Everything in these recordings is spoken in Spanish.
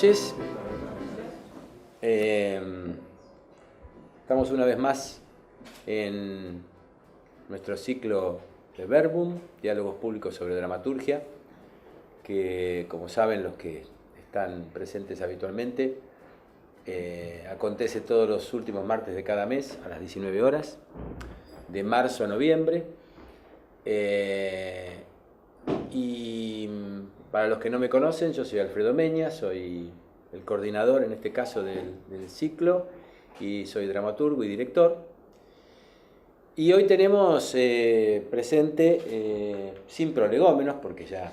noches. Estamos una vez más en nuestro ciclo de Verbum, Diálogos Públicos sobre Dramaturgia, que, como saben los que están presentes habitualmente, acontece todos los últimos martes de cada mes a las 19 horas, de marzo a noviembre. Y para los que no me conocen, yo soy Alfredo Meña, soy el coordinador en este caso del ciclo y soy dramaturgo y director. Y hoy tenemos presente, sin prolegómenos, porque ya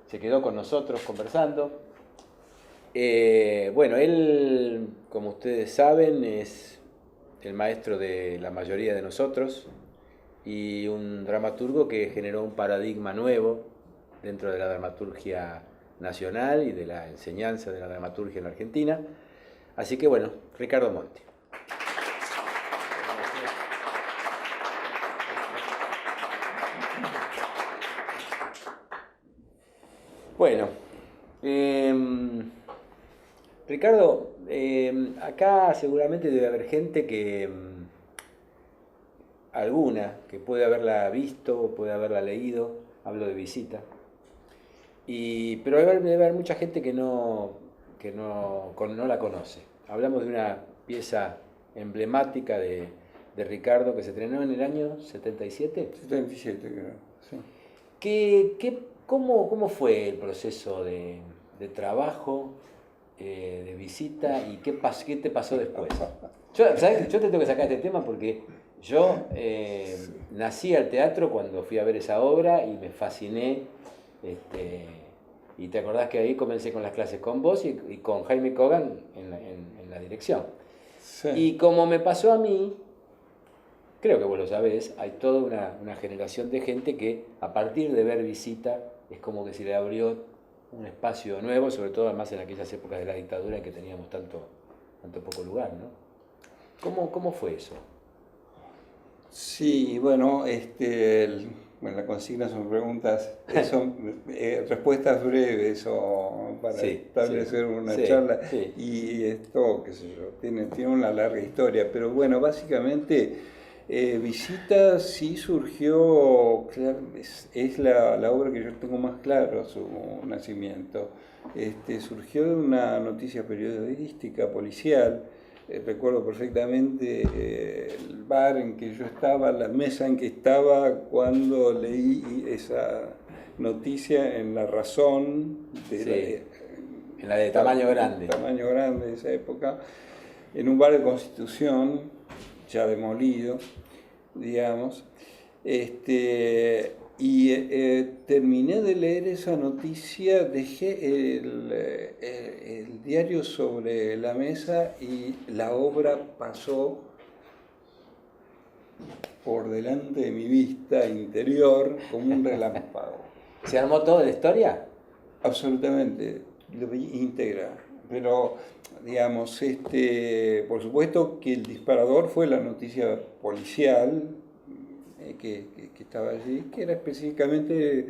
se quedó con nosotros conversando. Bueno, él, como ustedes saben, es el maestro de la mayoría de nosotros y un dramaturgo que generó un paradigma nuevo dentro de la dramaturgia nacional y de la enseñanza de la dramaturgia en la Argentina. Así que bueno, Ricardo Monti. Bueno, Ricardo, acá seguramente debe haber gente que alguna que puede haberla visto, puede haberla leído, hablo de visita, pero debe haber mucha gente que no la conoce. Hablamos de una pieza emblemática de Ricardo que se estrenó en el año 77. 77, creo, sí. ¿Cómo fue el proceso de trabajo, de visita, y qué te pasó después? ¿Sabes? Yo te tengo que sacar este tema porque yo nací al teatro cuando fui a ver esa obra y me fasciné. Y te acordás que ahí comencé con las clases con vos y con Jaime Kogan en la dirección. Sí. Y como me pasó a mí, creo que vos lo sabés, hay toda una generación de gente que a partir de ver Visita es como que se le abrió un espacio nuevo, sobre todo además en aquellas épocas de la dictadura en que teníamos tanto poco lugar, ¿no? ¿Cómo fue eso? Sí, bueno, la consigna son preguntas, son respuestas breves o para establecer una charla. Sí. Y esto, qué sé yo, tiene una larga historia, pero bueno, básicamente Visita sí surgió, claro, es la obra que yo tengo más claro su nacimiento. Surgió de una noticia periodística policial. Recuerdo perfectamente el bar en que yo estaba, la mesa en que estaba cuando leí esa noticia en La Razón, en la de tamaño grande. Tamaño grande de esa época, en un bar de Constitución, ya demolido, digamos. Terminé de leer esa noticia, dejé el diario sobre la mesa y la obra pasó por delante de mi vista interior como un relámpago. ¿Se armó toda la historia? Absolutamente, lo vi íntegra, pero digamos, por supuesto que el disparador fue la noticia policial que estaba allí, que era específicamente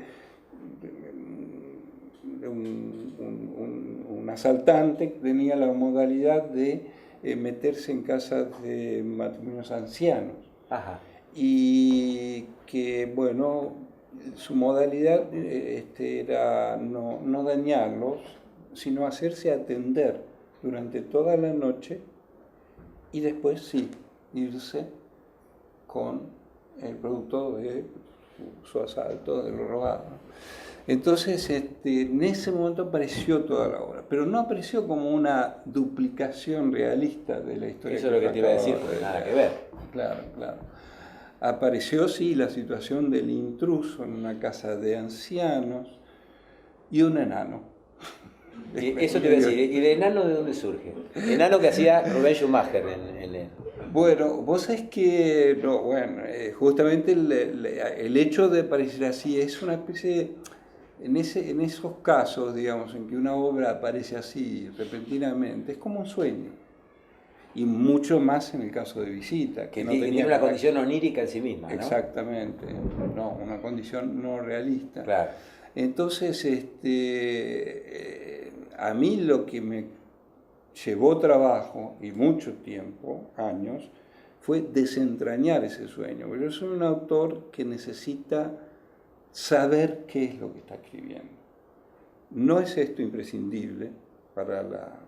un asaltante que tenía la modalidad de meterse en casas de matrimonios ancianos. Ajá. Y que, bueno, su modalidad era no dañarlos, sino hacerse atender durante toda la noche y después sí, irse con el producto de su asalto, de lo robado. Entonces, en ese momento apareció toda la obra, pero no apareció como una duplicación realista de la historia. Eso es lo que te iba a decir, porque nada que ver. Claro. Apareció, sí, la situación del intruso en una casa de ancianos y un enano. Eso te iba a decir, ¿y el enano de dónde surge? El enano que hacía Rubén Schumacher en el... Bueno, vos sabés que, justamente el hecho de parecer así es una especie, en esos casos, digamos, en que una obra aparece así repentinamente, es como un sueño. Y mucho más en el caso de Visita, que no tiene una condición onírica en sí misma, ¿no? Exactamente, no, una condición no realista. Claro. Entonces, a mí lo que me llevó trabajo y mucho tiempo, años, fue desentrañar ese sueño. Porque yo soy un autor que necesita saber qué es lo que está escribiendo. No es esto imprescindible para la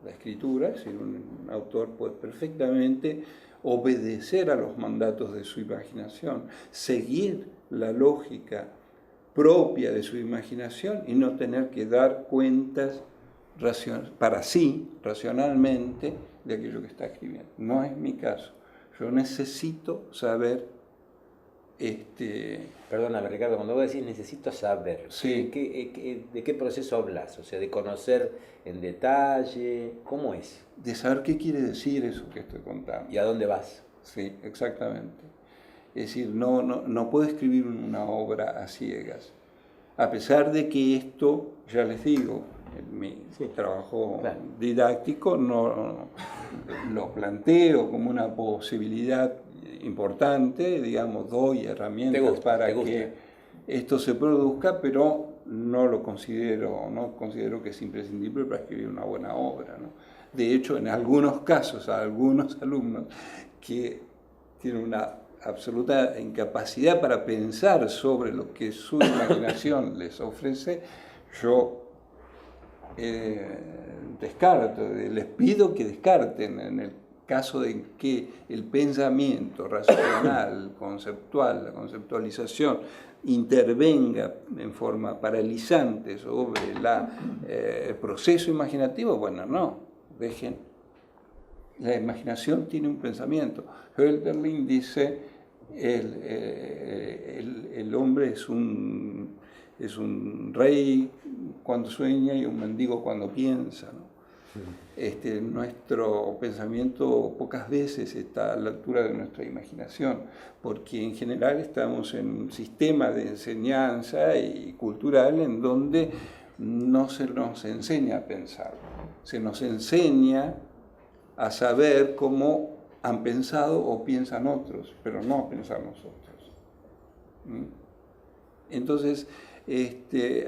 escritura, es decir, un autor puede perfectamente obedecer a los mandatos de su imaginación, seguir la lógica propia de su imaginación y no tener que dar cuentas para sí, racionalmente, de aquello que está escribiendo. No es mi caso. Yo necesito saber. Perdóname, Ricardo, cuando vos decís necesito saber, Sí. ¿de qué proceso hablas? O sea, de conocer en detalle, ¿cómo es? De saber qué quiere decir eso que estoy contando. ¿Y a dónde vas? Sí, exactamente. Es decir, no puedo escribir una obra a ciegas. A pesar de que esto, ya les digo, en mi trabajo didáctico no lo planteo como una posibilidad importante, digamos, doy herramientas para que esto se produzca, pero no considero que es imprescindible para escribir una buena obra, ¿no? De hecho, en algunos casos, a algunos alumnos que tienen una absoluta incapacidad para pensar sobre lo que su imaginación les ofrece, yo descarto, les pido que descarten en el caso de que el pensamiento racional, conceptual, la conceptualización, intervenga en forma paralizante sobre el proceso imaginativo, bueno, no, dejen. La imaginación tiene un pensamiento. Hölderlin dice, el hombre es un rey cuando sueña y un mendigo cuando piensa, ¿no? Nuestro pensamiento pocas veces está a la altura de nuestra imaginación, porque en general estamos en un sistema de enseñanza y cultural en donde no se nos enseña a pensar, se nos enseña a saber cómo han pensado o piensan otros, pero no a pensar nosotros. Entonces,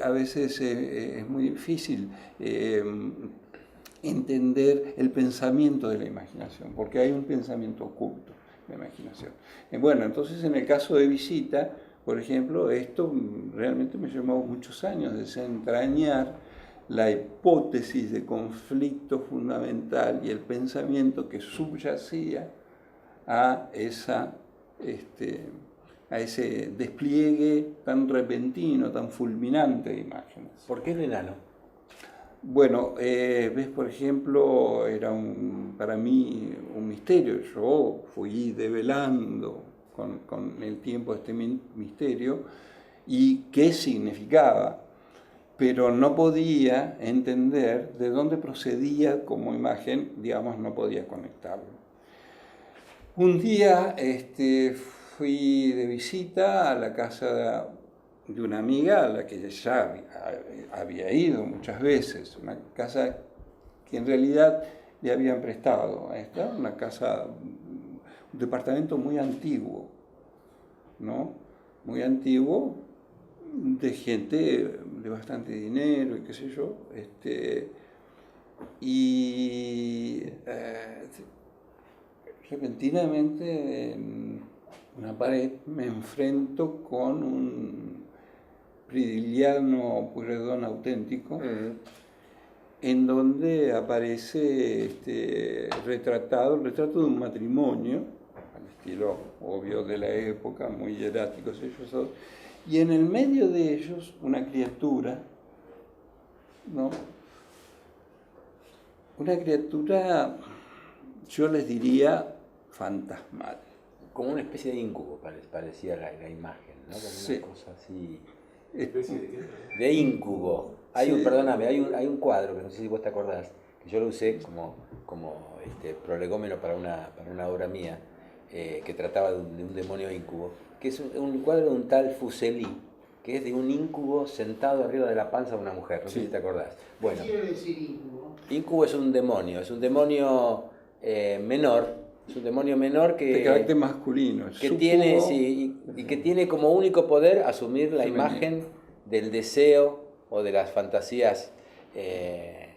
a veces es muy difícil entender el pensamiento de la imaginación, porque hay un pensamiento oculto en la imaginación. Bueno, entonces en el caso de Visita, por ejemplo, esto realmente me llevó muchos años desentrañar la hipótesis de conflicto fundamental y el pensamiento que subyacía a ese despliegue tan repentino, tan fulminante de imágenes. ¿Por qué el enano? Bueno, ves, por ejemplo, era para mí un misterio. Yo fui develando con el tiempo este misterio y qué significaba, pero no podía entender de dónde procedía como imagen, digamos, no podía conectarlo. Un día fui de visita a la casa de una amiga a la que ya había ido muchas veces, una casa que en realidad le habían prestado a esta, una casa, un departamento muy antiguo, ¿no? Muy antiguo, de gente de bastante dinero y qué sé yo, y repentinamente en una pared me enfrento con un Prilidiano Pueyrredón auténtico, en donde aparece retratado el retrato de un matrimonio, al estilo obvio de la época, muy hieráticos ellos dos, y en el medio de ellos una criatura, ¿no? Una criatura, yo les diría, fantasmal. Como una especie de íncubo, parecía la imagen, ¿no? Como sí. Una cosa así. ¿Especie de qué? De íncubo. Hay sí. Perdóname, hay un cuadro, que no sé si vos te acordás, que yo lo usé como prolegómeno para una obra mía, que trataba de un demonio íncubo, que es un cuadro de un tal Fuseli, que es de un íncubo sentado arriba de la panza de una mujer, no sé si te acordás. Bueno, ¿Qué quiere decir íncubo? Íncubo es un demonio menor, es un demonio menor que... De carácter masculino. Que tiene, sí, y que tiene como único poder asumir la imagen del deseo o de las fantasías de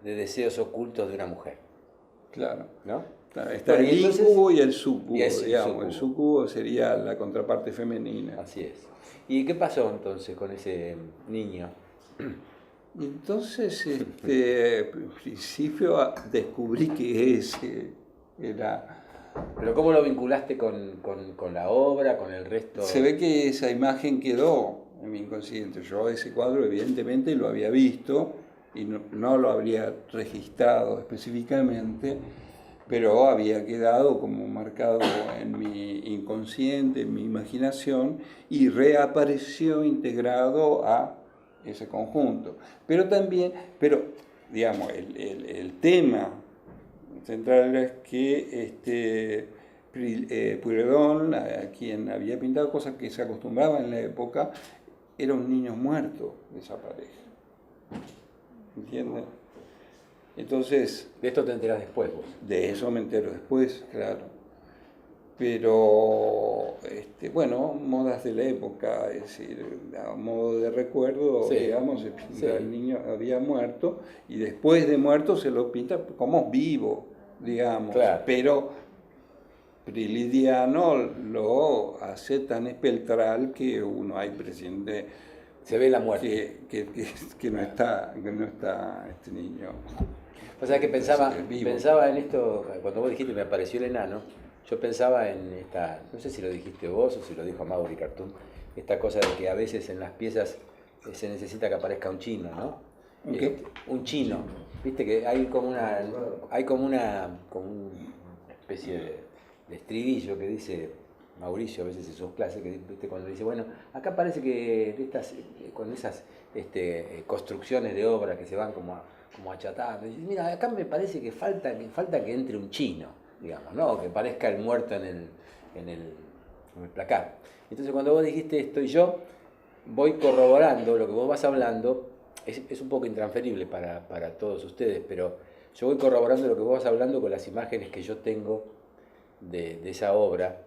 deseos ocultos de una mujer. Claro. ¿No? Claro, está Bueno, el entonces, incubo y el sucubo, y el digamos. sucubo. El sucubo sería la contraparte femenina. Así es. ¿Y qué pasó entonces con ese niño? Entonces, en principio descubrí que ese era... ¿Pero cómo lo vinculaste con la obra, con el resto? Se ve que esa imagen quedó en mi inconsciente. Yo ese cuadro evidentemente lo había visto y no lo habría registrado específicamente, pero había quedado como marcado en mi inconsciente, en mi imaginación, y reapareció integrado a ese conjunto. Pero también, digamos, el tema central es que Pueyrredón, a quien había pintado cosas que se acostumbraba en la época, era un niño muerto de esa pareja. ¿Entiendes? Entonces... De esto te enterás después vos. De eso me entero después, claro. Pero, bueno, modas de la época, es decir, a modo de recuerdo, Sí, digamos, sí. el niño había muerto y después de muerto se lo pinta como vivo, digamos. Claro. Pero Prilidiano lo hace tan espectral que uno hay presente. Se ve la muerte. Que no está este niño. O sea que pensaba Vivo. en esto, cuando vos dijiste me apareció el enano, yo pensaba en esta, no sé si lo dijiste vos o si lo dijo Mauri Cartoon, esta cosa de que a veces en las piezas se necesita que aparezca un chino, ¿no? ¿Qué? Un chino. Viste que hay como una especie de estribillo que dice Mauricio a veces en sus clases, que ¿viste? Cuando dice, bueno, acá parece que con esas construcciones de obra que se van como achatando, dice, mira, acá me parece que falta que entre un chino, digamos, ¿no? Que parezca el muerto en el placar. Entonces cuando vos dijiste esto y yo voy corroborando lo que vos vas hablando, es un poco intransferible para todos ustedes, pero yo voy corroborando lo que vos vas hablando con las imágenes que yo tengo de esa obra.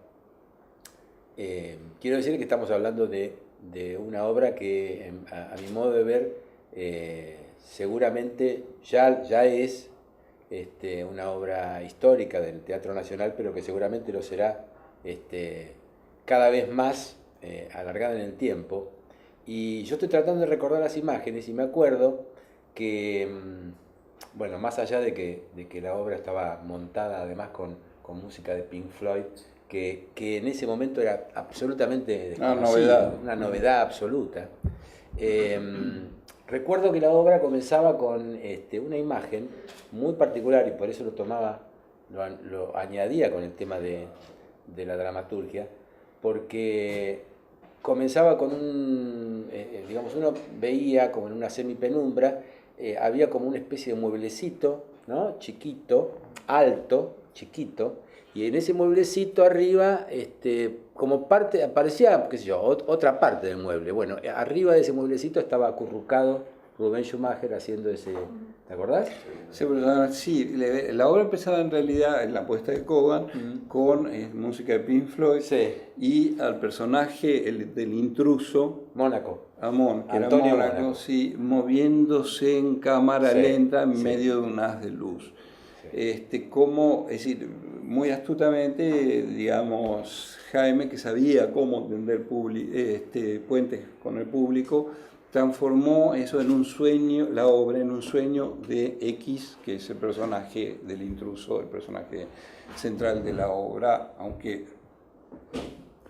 Quiero decir que estamos hablando de una obra que a mi modo de ver seguramente ya es una obra histórica del Teatro Nacional, pero que seguramente lo será cada vez más alargada en el tiempo. Y yo estoy tratando de recordar las imágenes y me acuerdo que, bueno, más allá de que la obra estaba montada además con música de Pink Floyd, que en ese momento era absolutamente desconocido, una novedad absoluta. Recuerdo que la obra comenzaba con una imagen muy particular y por eso lo añadía con el tema de la dramaturgia, porque comenzaba con digamos, uno veía como en una semipenumbra, había como una especie de mueblecito, ¿no? Chiquito, alto, chiquito, y en ese mueblecito arriba, como parte, aparecía, qué sé yo, otra parte del mueble. Bueno, arriba de ese mueblecito estaba acurrucado Rubén Schumacher haciendo ese, ¿te acordás? Sí, la obra empezaba en realidad en la puesta de Cogan con música de Pink Floyd, sí, y al personaje del intruso, Mónaco. Amón, que Antonio era Mónaco, sí, moviéndose en cámara lenta en medio de un haz de luz. Sí. Como, es decir, muy astutamente, digamos, Jaime, que sabía cómo tender puentes con el público, transformó eso en un sueño, la obra en un sueño de X, que es el personaje del intruso, el personaje central de la obra, aunque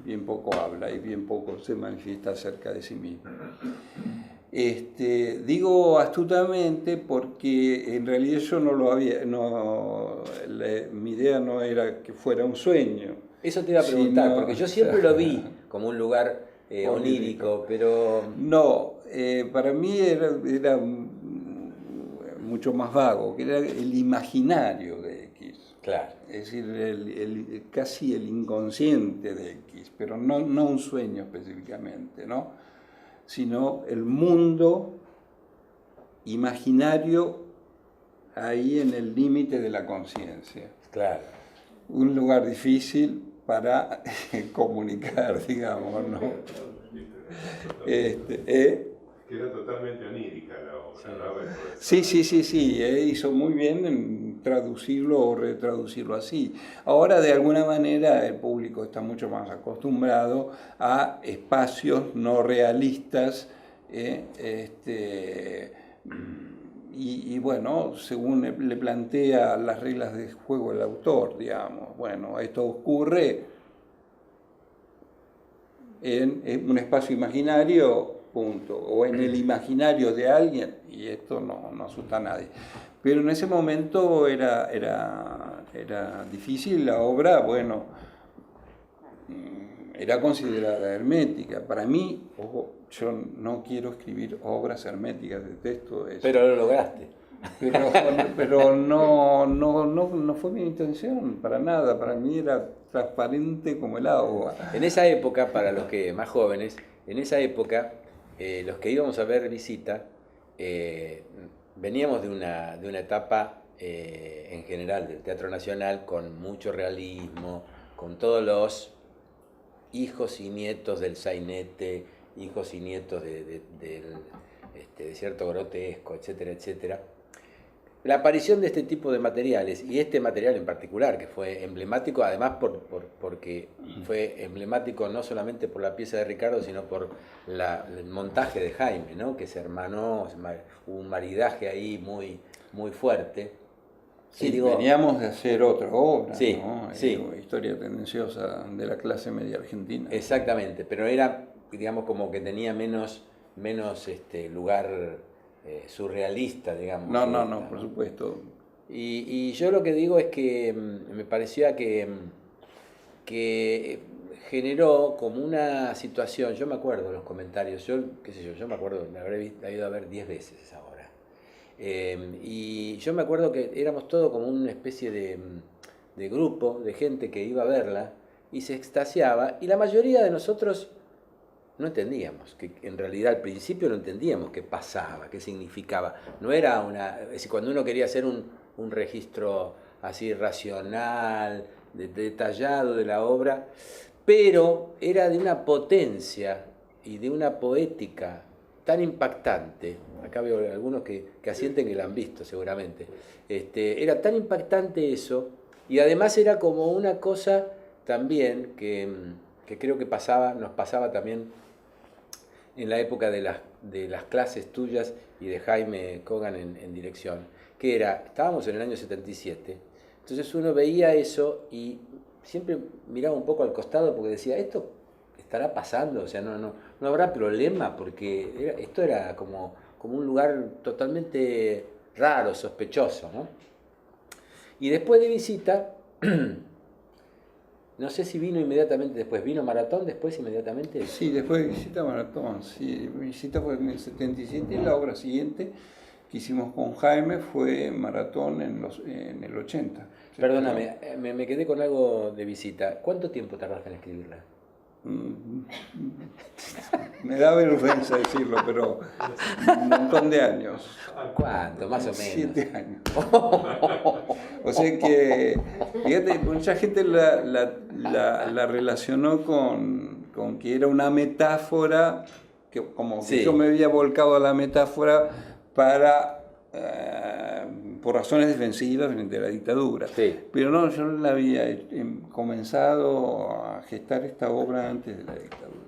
bien poco habla y bien poco se manifiesta acerca de sí mismo. Digo astutamente porque en realidad yo no lo había, mi idea no era que fuera un sueño. Eso te iba a preguntar, porque yo siempre lo vi como un lugar onírico, pero... No, para mí era mucho más vago, que era el imaginario de X. Claro. Es decir, casi el inconsciente de X, pero no un sueño específicamente, ¿no? Sino el mundo imaginario ahí en el límite de la conciencia. Claro. Un lugar difícil para comunicar, digamos, ¿no? Que era totalmente onírica la obra, ¿no? Sí, hizo muy bien en traducirlo o retraducirlo así. Ahora, de alguna manera, el público está mucho más acostumbrado a espacios no realistas, y bueno, según le plantea las reglas de juego el autor, digamos, bueno, esto ocurre en un espacio imaginario, punto, o en el imaginario de alguien, y esto no asusta a nadie. Pero en ese momento era difícil, la obra, bueno, era considerada hermética. Para mí, ojo, yo no quiero escribir obras herméticas, detesto eso. Pero lo lograste. Pero no fue mi intención, para nada. Para mí era transparente como el agua. En esa época, para los que más jóvenes, en esa época, los que íbamos a ver Visita, veníamos de una etapa en general del Teatro Nacional con mucho realismo, con todos los hijos y nietos del sainete, hijos y nietos de cierto grotesco, etcétera, etcétera. La aparición de este tipo de materiales, y este material en particular, que fue emblemático, además porque fue emblemático no solamente por la pieza de Ricardo, sino por el montaje de Jaime, ¿no? Que se hermanó, hubo un maridaje ahí muy, muy fuerte. Sí, veníamos de hacer otra obra, sí, ¿no? Sí. Historia tendenciosa de la clase media argentina. Exactamente, pero era, digamos, como que tenía menos lugar surrealista, digamos. No, por supuesto. Y yo lo que digo es que me parecía que generó como una situación, yo me acuerdo de los comentarios, yo me acuerdo, me habré ido a ver 10 veces esa obra. Y yo me acuerdo que éramos todos como una especie de grupo, de gente que iba a verla y se extasiaba, y la mayoría de nosotros no entendíamos, que en realidad al principio no entendíamos qué pasaba, qué significaba. No era es decir, cuando uno quería hacer un registro así racional, detallado de la obra, pero era de una potencia y de una poética tan impactante. Acá veo algunos que asienten que la han visto seguramente. Era tan impactante eso, y además era como una cosa también que creo que nos pasaba también en la época de las clases tuyas y de Jaime Kogan en dirección, que estábamos en el año 77, entonces uno veía eso y siempre miraba un poco al costado porque decía, ¿esto estará pasando? O sea, no habrá problema, porque esto era como un lugar totalmente raro, sospechoso, ¿no? Y después de Visita, no sé si vino inmediatamente después, ¿vino Maratón después inmediatamente? Sí, después de Visita Maratón, sí. Visita fue en el 77 y la obra siguiente que hicimos con Jaime fue Maratón en el 80. Perdóname, me quedé con algo de Visita. ¿Cuánto tiempo tardaste en escribirla? Me da vergüenza decirlo, pero un montón de años. ¿Cuánto? Más o menos. 7 años. O sea que, fíjate, mucha gente la relacionó con que era una metáfora, que como que yo me había volcado a la metáfora por razones defensivas frente a la dictadura. Sí. Pero no, yo la había comenzado a gestar esta obra antes de la dictadura.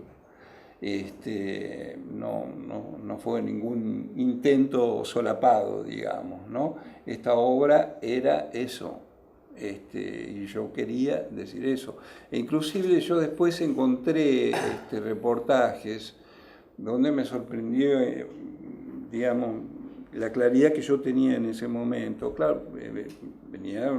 No fue ningún intento solapado, digamos, ¿no? Esta obra era eso, y yo quería decir eso. E inclusive yo después encontré reportajes donde me sorprendió, digamos, la claridad que yo tenía en ese momento. Claro, venía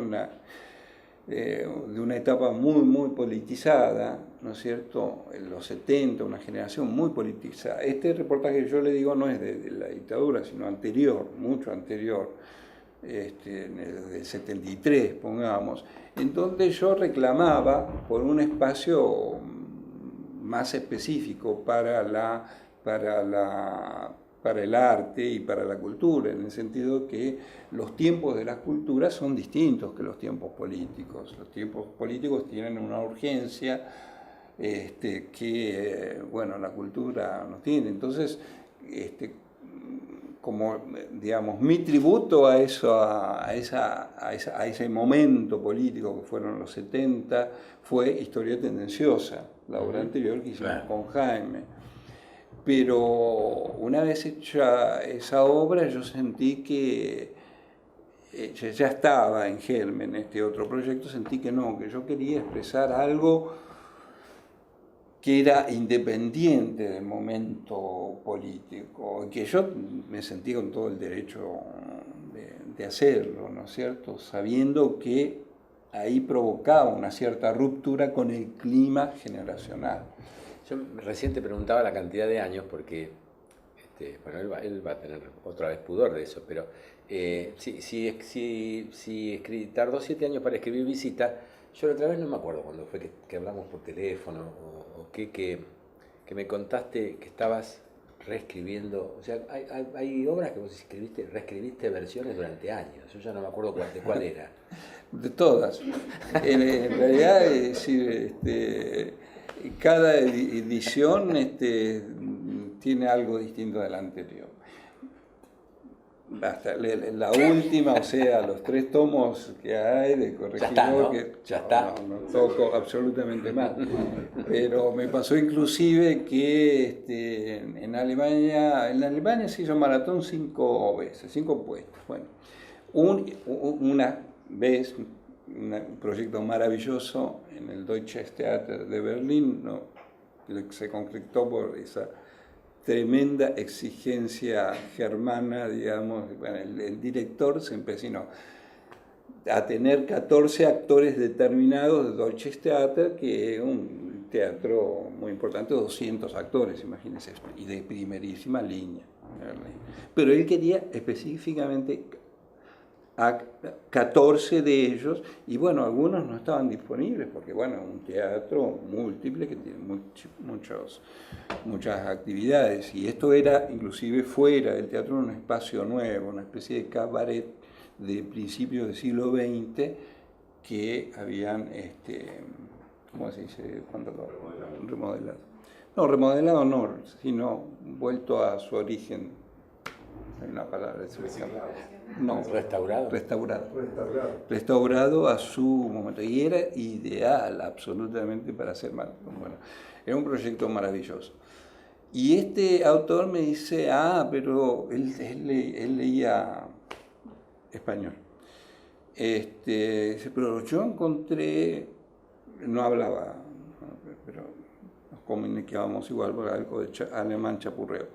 de una etapa muy, muy politizada, ¿no es cierto? En los 70, una generación muy politizada. Este reportaje que yo le digo no es de la dictadura, sino anterior, mucho anterior, del 73, pongamos, en donde yo reclamaba por un espacio más específico para el arte y para la cultura, en el sentido que los tiempos de las culturas son distintos que los tiempos políticos. Los tiempos políticos tienen una urgencia que, bueno, la cultura no tiene. Entonces, como, digamos, mi tributo a eso, a ese momento político que fueron los 70, fue Historia Tendenciosa, la obra anterior que hicimos con Jaime. Pero una vez hecha esa obra, yo sentí que ya estaba en germen este otro proyecto, sentí que no, que yo quería expresar algo que era independiente del momento político, que yo me sentí con todo el derecho de hacerlo, ¿no es cierto? Sabiendo que ahí provocaba una cierta ruptura con el clima generacional. Yo recién te preguntaba la cantidad de años, porque bueno, él va a tener otra vez pudor de eso, pero si tardó 7 años para escribir Visita, yo la otra vez no me acuerdo cuando fue que hablamos por teléfono o que me contaste que estabas reescribiendo. O sea, hay obras que vos reescribiste versiones durante años. Yo ya no me acuerdo de cuál era. De todas. En realidad, es decir, cada edición tiene algo distinto de la anterior. Hasta la última, o sea, los 3 tomos que hay de Corregidor, ya está. No toco absolutamente mal. Pero me pasó inclusive que en Alemania se hizo maratón 5 veces, 5 puestas. Bueno, una vez, un proyecto maravilloso en el Deutsches Theater de Berlín, ¿no? Se concretó por esa tremenda exigencia germana, digamos. Bueno, el director se empecinó a tener 14 actores determinados de Deutsches Theater, que es un teatro muy importante, 200 actores, imagínense, y de primerísima línea. Pero él quería específicamente a 14 de ellos, y bueno, algunos no estaban disponibles, porque bueno, un teatro múltiple que tiene muchas actividades, y esto era inclusive fuera del teatro, un espacio nuevo, una especie de cabaret de principios del siglo XX que habían, ¿cómo se dice? Remodelado. No, remodelado no, sino vuelto a su origen. Hay una palabra. No, ¿Restaurado? Restaurado a su momento. Y era ideal absolutamente para hacer maratón. Bueno, era un proyecto maravilloso. Y este autor me dice, pero él leía español. Pero yo encontré, no hablaba, pero nos comunicábamos igual por algo de alemán chapurreo.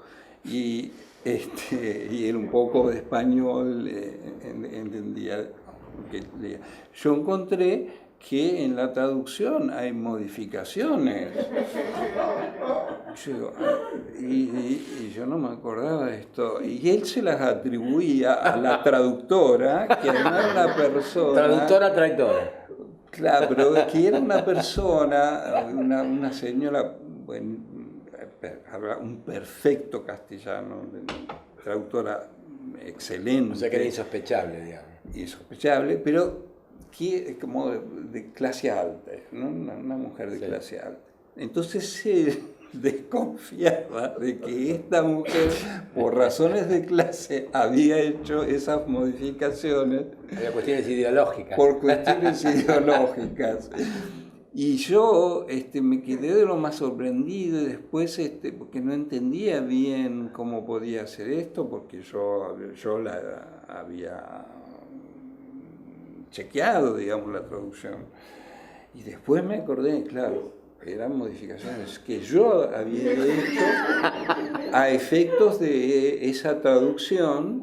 Y él un poco de español entendía que leía. Yo encontré que en la traducción hay modificaciones. Y yo no me acordaba de esto. Y él se las atribuía a la traductora, que además era una persona... Traductora. Claro, pero que era una persona, una señora, bueno, habla un perfecto castellano, traductora excelente. O sea que era insospechable, digamos. Insospechable, pero que como de clase alta, ¿no? Una mujer de clase alta. Entonces se desconfiaba de que esta mujer, por razones de clase, había hecho esas modificaciones. Había cuestiones ideológicas. Por cuestiones ideológicas. Y yo me quedé de lo más sorprendido, y después porque no entendía bien cómo podía hacer esto, porque yo la había chequeado, digamos, la traducción. Y después me acordé, claro, eran modificaciones que yo había hecho a efectos de esa traducción,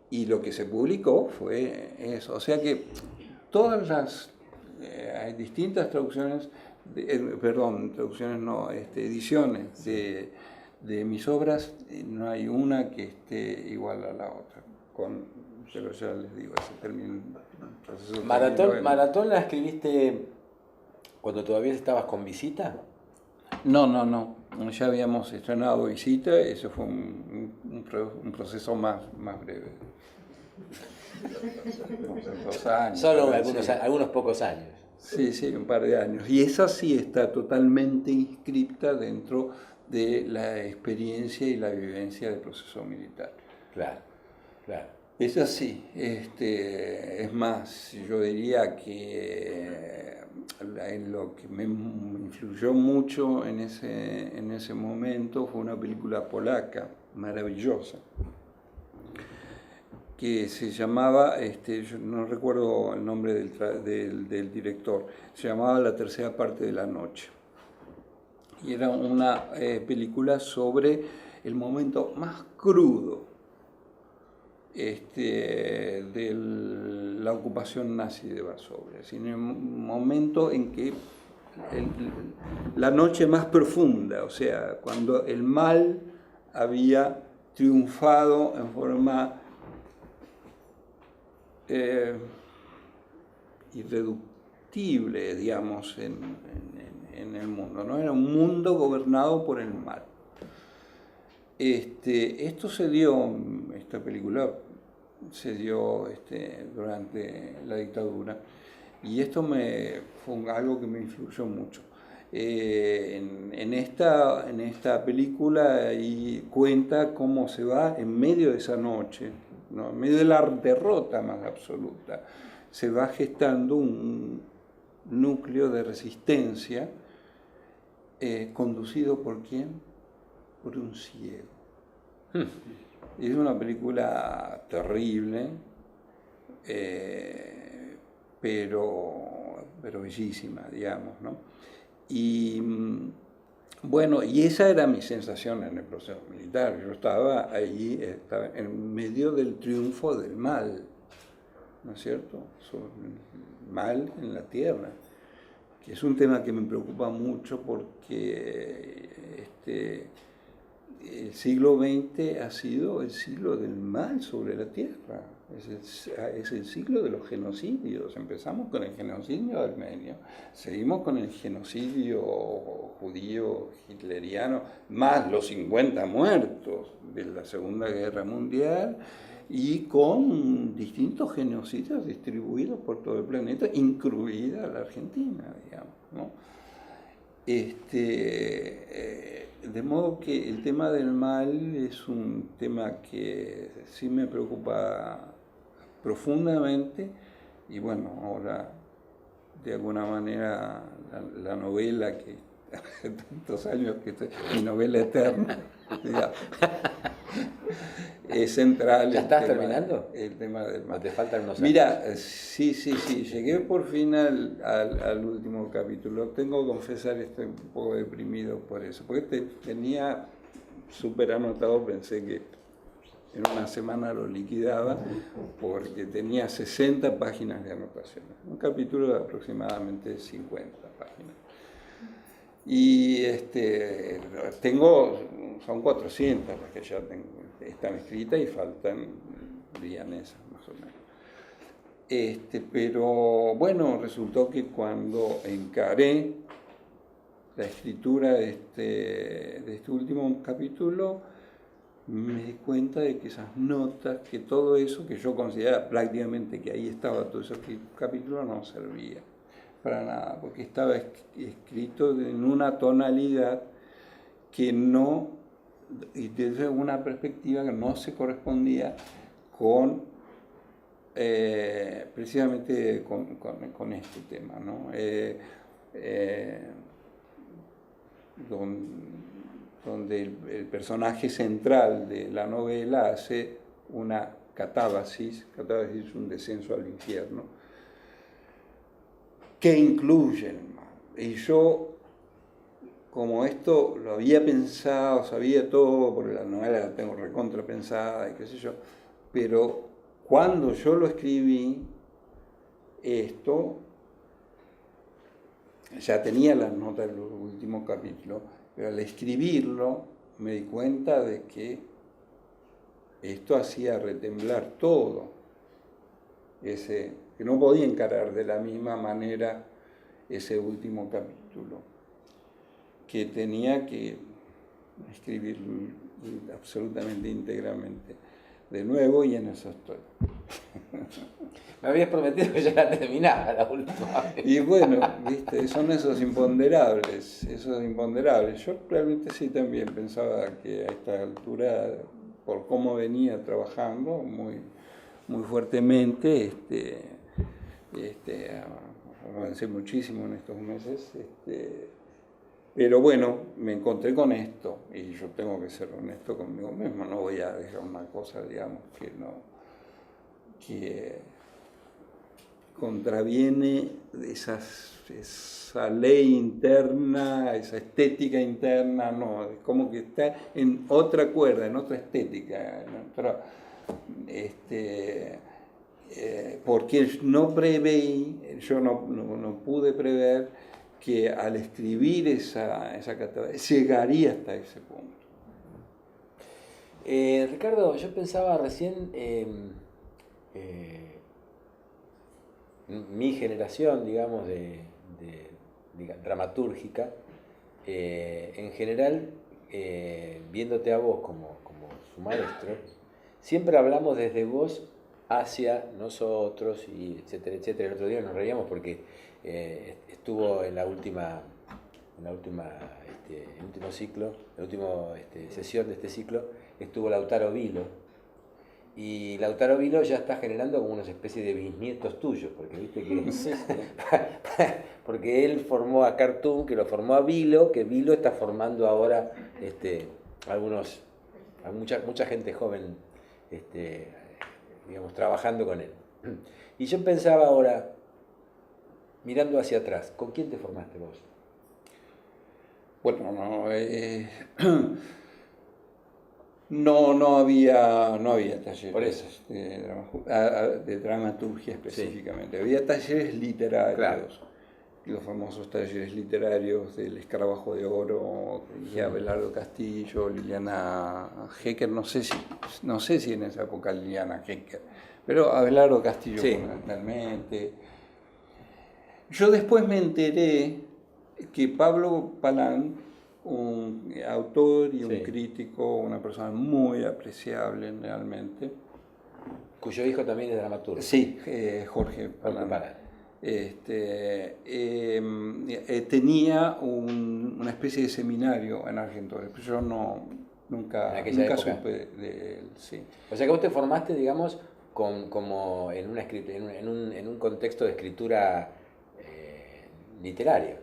y lo que se publicó fue eso. O sea que todas las... hay distintas traducciones, ediciones de mis obras, no hay una que esté igual a la otra. Pero ya les digo, ese término... ¿Maratón la escribiste cuando todavía estabas con Visita? No. Ya habíamos estrenado Visita, eso fue un proceso más breve. 2 años. Solo algunos pocos años. Sí, sí, un par de años. Y esa sí está totalmente inscripta dentro de la experiencia y la vivencia del proceso militar. Claro, claro. Es así, es más, yo diría que en lo que me influyó mucho en ese momento fue una película polaca maravillosa que se llamaba, yo no recuerdo el nombre del director, se llamaba La tercera parte de la noche. Y era una película sobre el momento más crudo de la ocupación nazi de Varsovia, en el momento en que la noche más profunda, o sea, cuando el mal había triunfado en forma irreductible, digamos, en el mundo, ¿no? Era un mundo gobernado por el mal. Esto se dio, esta película se dio durante la dictadura, y esto fue algo que me influyó mucho. En esta película y cuenta cómo se va en medio de esa noche, ¿no? En medio de la derrota más absoluta, se va gestando un núcleo de resistencia conducido ¿por quién? Por un ciego. Es una película terrible, pero bellísima, digamos, ¿no? Y bueno, y esa era mi sensación en el proceso militar. Yo estaba ahí, estaba en medio del triunfo del mal, ¿no es cierto? El mal en la tierra, que es un tema que me preocupa mucho porque el siglo XX ha sido el siglo del mal sobre la tierra. Es el siglo de los genocidios. Empezamos con el genocidio armenio, seguimos con el genocidio judío hitleriano, más los 50 muertos de la Segunda Guerra Mundial, y con distintos genocidios distribuidos por todo el planeta, incluida la Argentina, digamos, ¿no? De modo que el tema del mal es un tema que sí me preocupa profundamente, y bueno, ahora de alguna manera la novela que hace tantos años que estoy, mi novela eterna, digamos, es central. ¿Ya estás terminando? El tema del mal. ¿O te faltan unos años? Mira, sí, llegué por fin al último capítulo. Tengo que confesar, estoy un poco deprimido por eso, porque tenía súper anotado, pensé que en una semana lo liquidaba, porque tenía 60 páginas de anotaciones, un capítulo de aproximadamente 50 páginas. Y son 400 las que ya están escritas, y faltan lianesas más o menos. Pero bueno, resultó que cuando encaré la escritura de este último capítulo, me di cuenta de que esas notas, que todo eso que yo consideraba prácticamente que ahí estaba todo ese capítulo, no servía para nada, porque estaba escrito en una tonalidad que no, y desde una perspectiva que no se correspondía con precisamente con este tema, ¿no? Donde el personaje central de la novela hace una catábasis es un descenso al infierno, que incluye el mal. Y yo, como esto lo había pensado, sabía todo, porque la novela la tengo recontra pensada y qué sé yo, pero cuando yo lo escribí, esto, ya tenía las notas de los últimos capítulos, pero al escribirlo me di cuenta de que esto hacía retemblar todo, que no podía encarar de la misma manera ese último capítulo, que tenía que escribir absolutamente íntegramente. de nuevo y en eso estoy. Me habías prometido que ya la terminaba la última vez. Y bueno, ¿viste? Son esos imponderables, esos imponderables. Yo realmente sí también pensaba que a esta altura, por cómo venía trabajando muy fuertemente, avancé muchísimo en estos meses, pero bueno, me encontré con esto y yo tengo que ser honesto conmigo mismo, no voy a dejar una cosa, digamos, que contraviene esa ley interna, esa estética interna, no, es como que está en otra cuerda, en otra estética, en otra, porque no preveí, yo no pude prever que al escribir esa categoría llegaría hasta ese punto. Ricardo, yo pensaba recién, mi generación, digamos, de dramatúrgica, en general, viéndote a vos como su maestro, siempre hablamos desde vos hacia nosotros, y etcétera, etcétera. El otro día nos reíamos porque estuvo en la última ciclo, la última sesión de este ciclo, estuvo Lautaro Vilo. Y Lautaro Vilo ya está generando como una especie de bisnietos tuyos, porque viste que porque él formó a Cartoon, que lo formó a Vilo, que Vilo está formando ahora mucha gente joven, digamos, trabajando con él. Y yo pensaba ahora, mirando hacia atrás, ¿con quién te formaste vos? Bueno, no había talleres Por eso. de dramaturgia específicamente. Sí. Había talleres literarios, claro. Los famosos talleres literarios del Escarabajo de Oro, de Abelardo Castillo, Liliana Hecker, no sé si en esa época Liliana Hecker, pero Abelardo Castillo sí. Fundamentalmente. Yo después me enteré que Pablo Palán, un autor y un sí. crítico, una persona muy apreciable realmente. Cuyo hijo también es dramaturgo. Sí, Jorge Palán. Tenía una especie de seminario en Argentores, pero yo nunca supe de él. Sí. O sea que vos te formaste, digamos, como en un contexto de escritura literaria.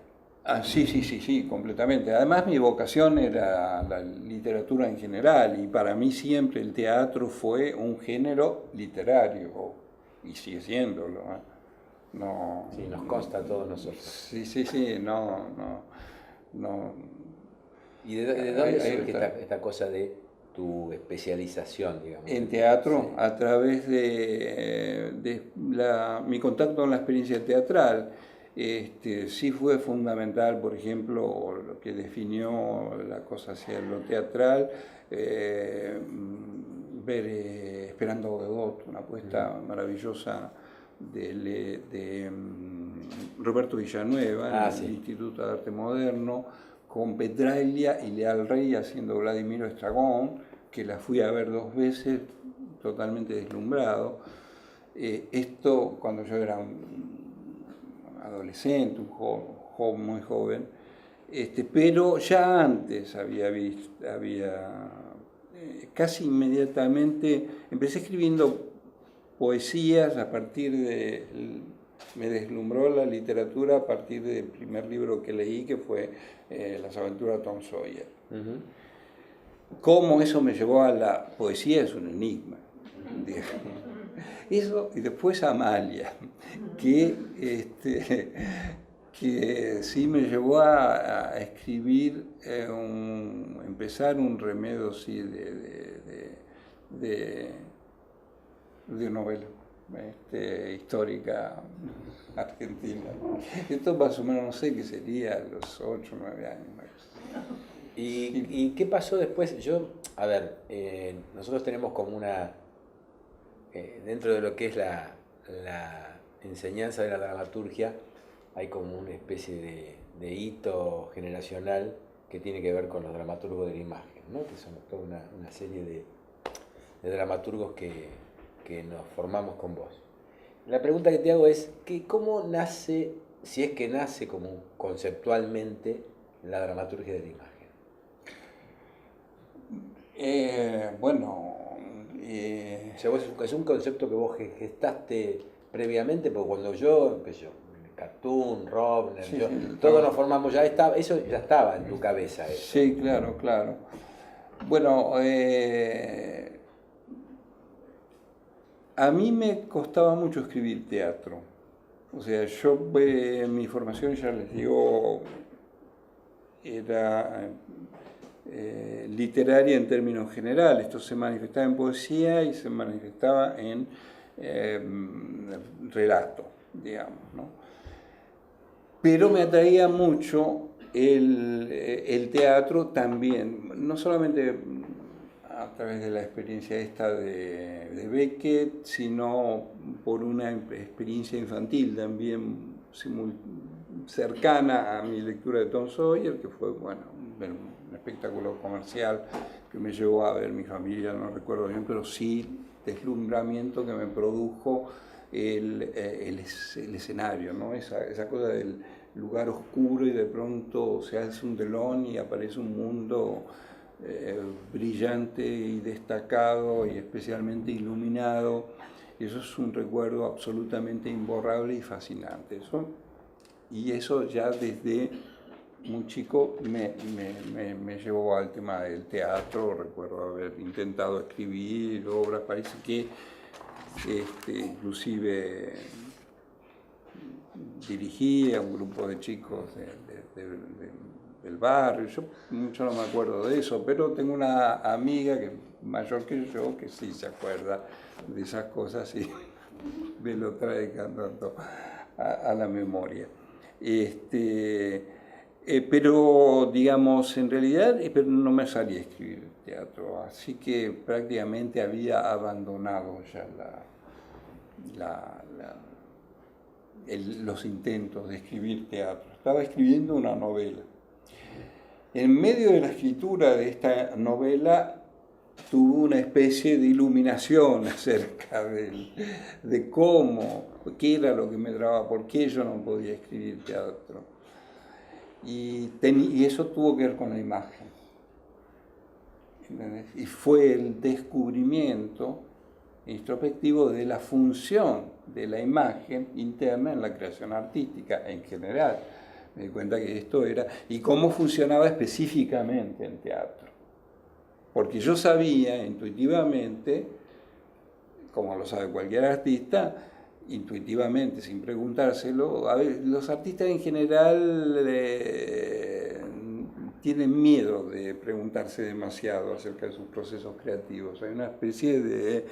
Sí, completamente. Además mi vocación era la literatura en general y para mí siempre el teatro fue un género literario y sigue siéndolo. No, sí, nos consta a todos nosotros. Sí, no. ¿Y de dónde surge esta cosa de tu especialización, digamos? En teatro, sí. A través de mi contacto con la experiencia teatral. Sí fue fundamental, por ejemplo, lo que definió la cosa hacia lo teatral, ver Esperando a Godot, una apuesta maravillosa de Roberto Villanueva, en el Instituto de Arte Moderno, con Petraglia y Leal Rey haciendo Vladimiro Estragón, que la fui a ver 2 veces, totalmente deslumbrado. Esto cuando yo era adolescente, muy joven, pero ya antes casi inmediatamente, empecé escribiendo poesías me deslumbró la literatura a partir del primer libro que leí, que fue Las aventuras de Tom Sawyer. Uh-huh. Cómo eso me llevó a la poesía es un enigma. Eso, y después Amalia, que sí me llevó a escribir, empezar un remedio sí, de novela histórica argentina. Esto más o menos no sé qué sería, a los 8 o 9 años. ¿Y qué pasó después? Nosotros tenemos como dentro de lo que es la enseñanza de la dramaturgia, hay como una especie de hito generacional que tiene que ver con los dramaturgos de la imagen, ¿no? Que son toda una serie de dramaturgos que nos formamos con vos. La pregunta que te hago es, ¿cómo nace, si es que nace como conceptualmente, la dramaturgia de la imagen? O sea, es un concepto que vos gestaste previamente, porque cuando yo, Cartoon, Robner, sí, todos nos formamos, eso ya estaba en tu cabeza. Eso. Sí, claro. Bueno, a mí me costaba mucho escribir teatro. O sea, yo, mi formación, ya les digo, era literaria en términos generales. Esto se manifestaba en poesía y se manifestaba en relato, digamos, ¿no? Pero me atraía mucho el teatro también, no solamente a través de la experiencia esta de Beckett, sino por una experiencia infantil también cercana a mi lectura de Tom Sawyer, que fue, bueno, un espectáculo comercial que me llevó a ver mi familia, no recuerdo bien, pero sí deslumbramiento que me produjo el escenario, ¿no? Esa cosa del lugar oscuro y de pronto se hace un telón y aparece un mundo brillante y destacado y especialmente iluminado. Y eso es un recuerdo absolutamente imborrable y fascinante. Y eso ya desde muy chico me llevó al tema del teatro. Recuerdo haber intentado escribir obras, parece que inclusive dirigí a un grupo de chicos del barrio. Yo mucho no me acuerdo de eso, pero tengo una amiga que mayor que yo que sí se acuerda de esas cosas y me lo trae cantando a la memoria. Pero digamos, en realidad no me salía a escribir teatro, así que prácticamente había abandonado ya los intentos de escribir teatro. Estaba escribiendo una novela. En medio de la escritura de esta novela tuve una especie de iluminación acerca de cómo, qué era lo que me trababa, por qué yo no podía escribir teatro. Y eso tuvo que ver con la imagen. ¿Entendés? Y fue el descubrimiento introspectivo de la función de la imagen interna en la creación artística en general. Me di cuenta que esto era, y cómo funcionaba específicamente en teatro. Porque yo sabía intuitivamente, como lo sabe cualquier artista, intuitivamente, sin preguntárselo, los artistas en general tienen miedo de preguntarse demasiado acerca de sus procesos creativos. Hay una especie de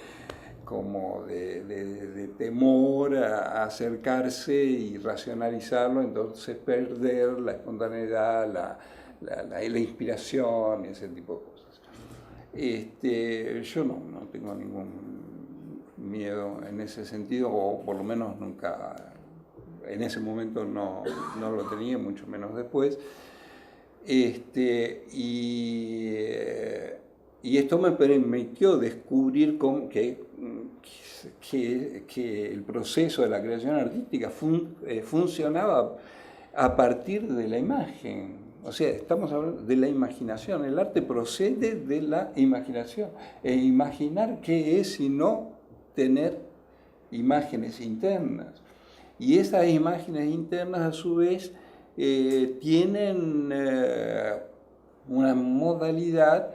temor a acercarse y racionalizarlo, entonces perder la espontaneidad, la inspiración, ese tipo de cosas. Yo no tengo ningún miedo en ese sentido, o por lo menos nunca, en ese momento no lo tenía, mucho menos después. Y esto me permitió descubrir que el proceso de la creación artística funcionaba a partir de la imagen. O sea, estamos hablando de la imaginación. El arte procede de la imaginación. E imaginar qué es sino tener imágenes internas. Y esas imágenes internas, a su vez, tienen una modalidad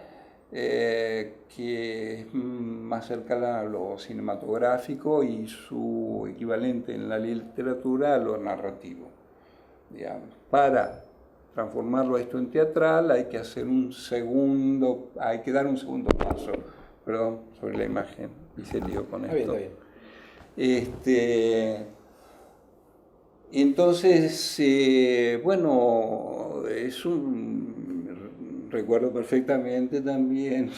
que es más cercana a lo cinematográfico y su equivalente en la literatura a lo narrativo. Digamos. Para transformarlo esto en teatral hay que dar un segundo paso, sobre la imagen, y se lió con esto. Está bien. Entonces, recuerdo perfectamente también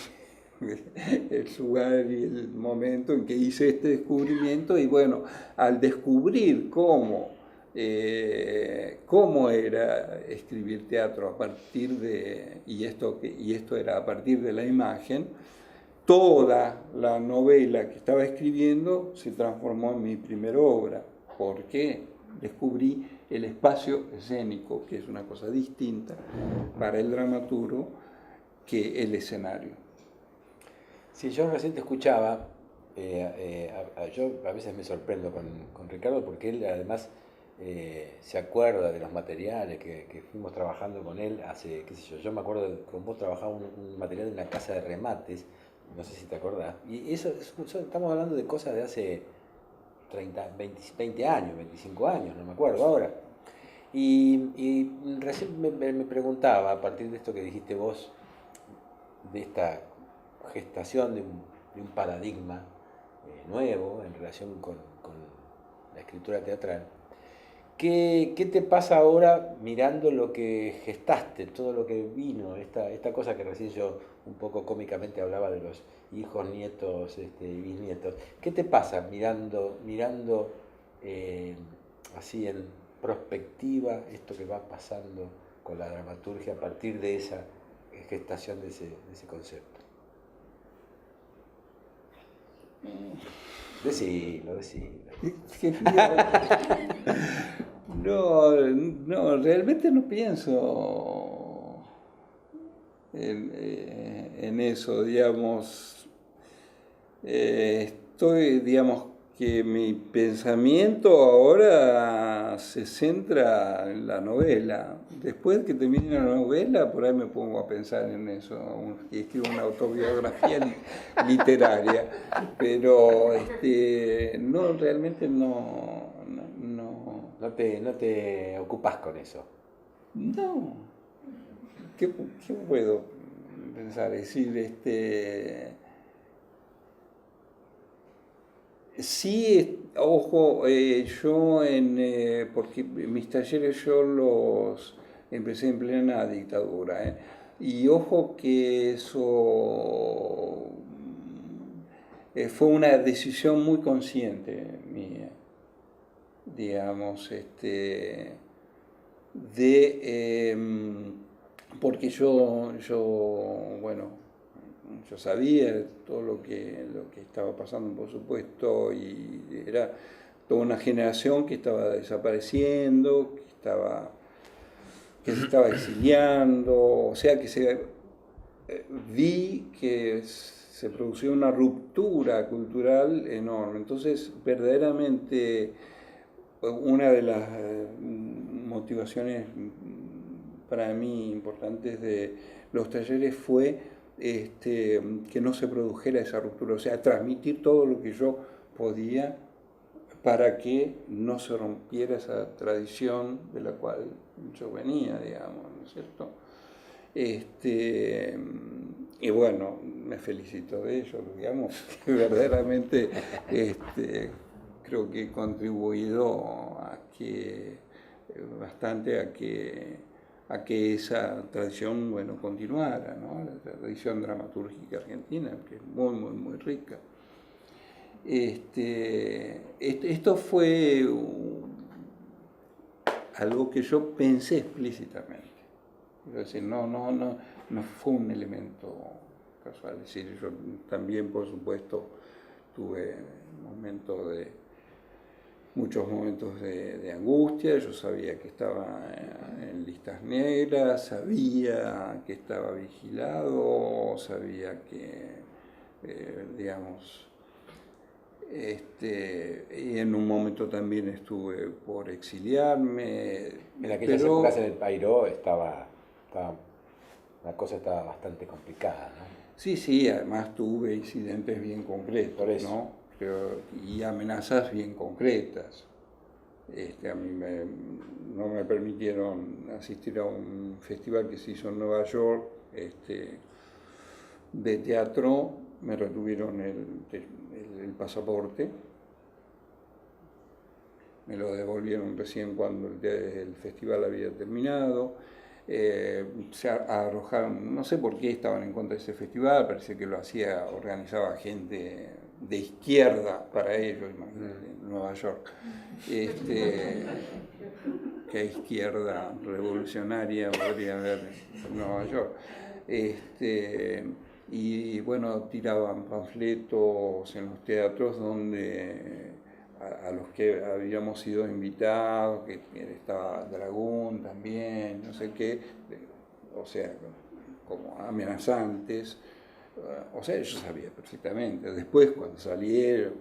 el lugar y el momento en que hice este descubrimiento, y bueno, al descubrir cómo era escribir teatro a partir y esto era a partir de la imagen, toda la novela que estaba escribiendo se transformó en mi primera obra, porque descubrí el espacio escénico, que es una cosa distinta para el dramaturgo que el escenario. Sí, yo recién te escuchaba, yo a veces me sorprendo con Ricardo porque él además se acuerda de los materiales que fuimos trabajando con él hace, qué sé yo me acuerdo de con vos trabajaba un material en una casa de remates, no sé si te acordás, y eso estamos hablando de cosas de hace 30, 20 años, 25 años, no me acuerdo ahora. Y recién me preguntaba, a partir de esto que dijiste vos, de esta gestación de un paradigma nuevo en relación con la escritura teatral, ¿qué te pasa ahora mirando lo que gestaste, todo lo que vino, esta cosa que recién yo un poco cómicamente hablaba de los hijos, nietos y bisnietos? ¿Qué te pasa mirando así en prospectiva esto que va pasando con la dramaturgia a partir de esa gestación de ese concepto? Decilo. No, realmente no pienso en eso, digamos. Estoy, digamos, que mi pensamiento ahora se centra en la novela. Después que termine la novela, por ahí me pongo a pensar en eso, y escribo una autobiografía literaria, pero no, realmente no. No te ocupas con eso. No. ¿Qué puedo pensar? Es decir, sí, ojo, yo porque mis talleres yo los empecé en plena dictadura, y ojo que eso fue una decisión muy consciente mía, digamos, porque yo sabía todo lo que estaba pasando, por supuesto, y era toda una generación que estaba desapareciendo, que se estaba exiliando, o sea que vi que se producía una ruptura cultural enorme. Entonces, verdaderamente, una de las motivaciones para mí importantes de los talleres fue que no se produjera esa ruptura, o sea, transmitir todo lo que yo podía para que no se rompiera esa tradición de la cual yo venía, digamos, ¿no es cierto? Y bueno, me felicito de ello, digamos, que verdaderamente creo que he contribuido bastante a que esa tradición, continuara, ¿no? La tradición dramatúrgica argentina, que es muy, muy, muy rica. Esto fue algo que yo pensé explícitamente. Es decir, no fue un elemento casual. Es decir, yo también, por supuesto, tuve muchos momentos de angustia. Yo sabía que estaba en listas negras, sabía que estaba vigilado, sabía que, digamos, y en un momento también estuve por exiliarme. En aquellas épocas en el Pairó la cosa estaba bastante complicada, ¿no? Sí, además tuve incidentes bien concretos, ¿no? Y amenazas bien concretas. A mí no me permitieron asistir a un festival que se hizo en Nueva York de teatro, me retuvieron el pasaporte, me lo devolvieron recién cuando el festival había terminado. Se arrojaron, no sé por qué estaban en contra de ese festival, parece que organizaba gente de izquierda para ellos, imagínate, en Nueva York. ¿Qué izquierda revolucionaria podría haber en Nueva York? y bueno, tiraban panfletos en los teatros donde a los que habíamos sido invitados, que estaba Dragón también, no sé qué, o sea, como amenazantes. O sea, yo sabía perfectamente. Después, cuando salieron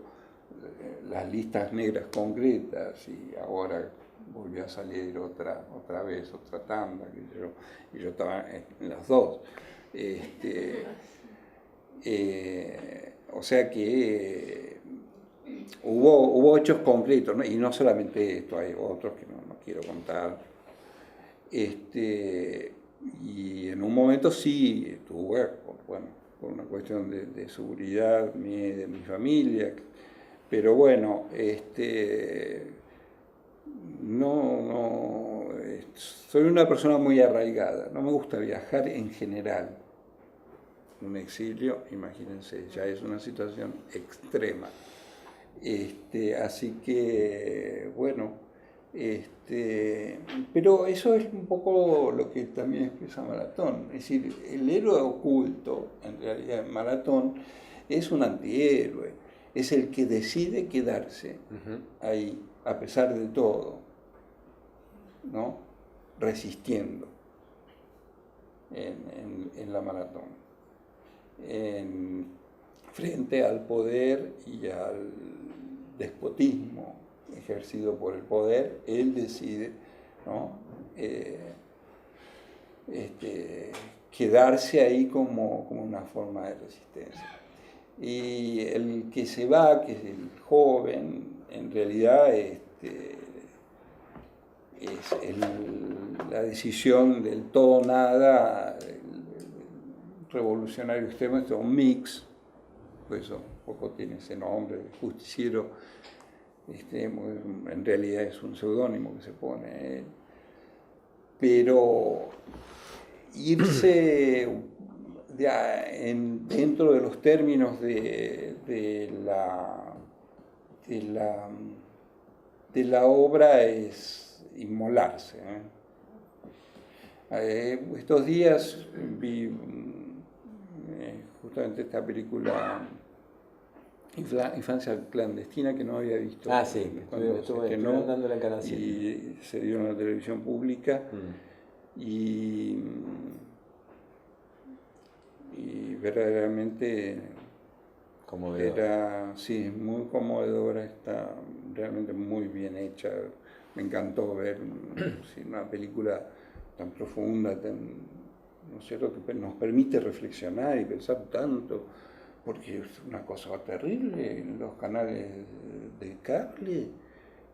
las listas negras concretas, y ahora volvió a salir otra vez, otra tanda, y yo estaba en las dos. O sea que hubo hechos concretos, ¿no? Y no solamente esto, hay otros que no quiero contar. Y en un momento sí tuve, bueno, por una cuestión de seguridad de mi familia, pero bueno, soy una persona muy arraigada, no me gusta viajar en general. Un exilio, imagínense, ya es una situación extrema. Así que, bueno, pero eso es un poco lo que también expresa Maratón. Es decir, el héroe oculto, en realidad en Maratón, es un antihéroe. Es el que decide quedarse ahí, a pesar de todo, ¿no? Resistiendo en la Maratón. Frente al poder y al despotismo ejercido por el poder, él decide, ¿no? Quedarse ahí como una forma de resistencia. Y el que se va, que es el joven, en realidad es la decisión del todo nada, el revolucionario extremo, es un mix, por eso un poco tiene ese nombre, justiciero. En realidad es un seudónimo que se pone, pero irse dentro de los términos de la obra es inmolarse. Estos días vi justamente esta película Infancia clandestina, que no había visto. Sí, cuando estuve dando la encarnación. Y se dio en la televisión pública. Y verdaderamente era, sí, muy conmovedora, está realmente muy bien hecha. Me encantó ver una película tan profunda, ¿no es cierto?, que nos permite reflexionar y pensar tanto. Porque es una cosa terrible en los canales de cable.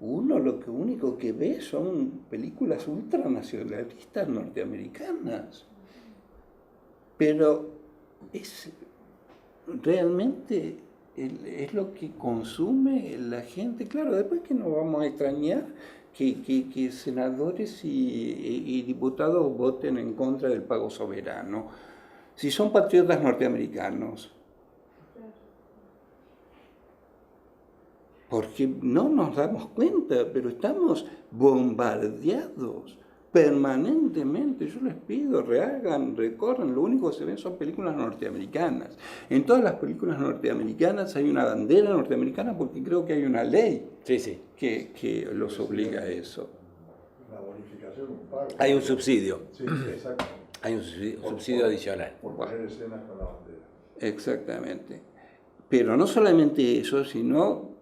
Uno lo único que ve son películas ultranacionalistas norteamericanas. Pero realmente es lo que consume la gente. Claro, después que nos vamos a extrañar que senadores y diputados voten en contra del pago soberano. Si son patriotas norteamericanos, porque no nos damos cuenta, pero estamos bombardeados permanentemente. Yo les pido, rehagan, recorran, lo único que se ven son películas norteamericanas. En todas las películas norteamericanas hay una bandera norteamericana porque creo que hay una ley que los obliga a eso. La bonificación, un pago. Hay un subsidio. Sí, exacto. Hay un subsidio adicional. Por poner escenas con la bandera. Exactamente. Pero no solamente eso, sino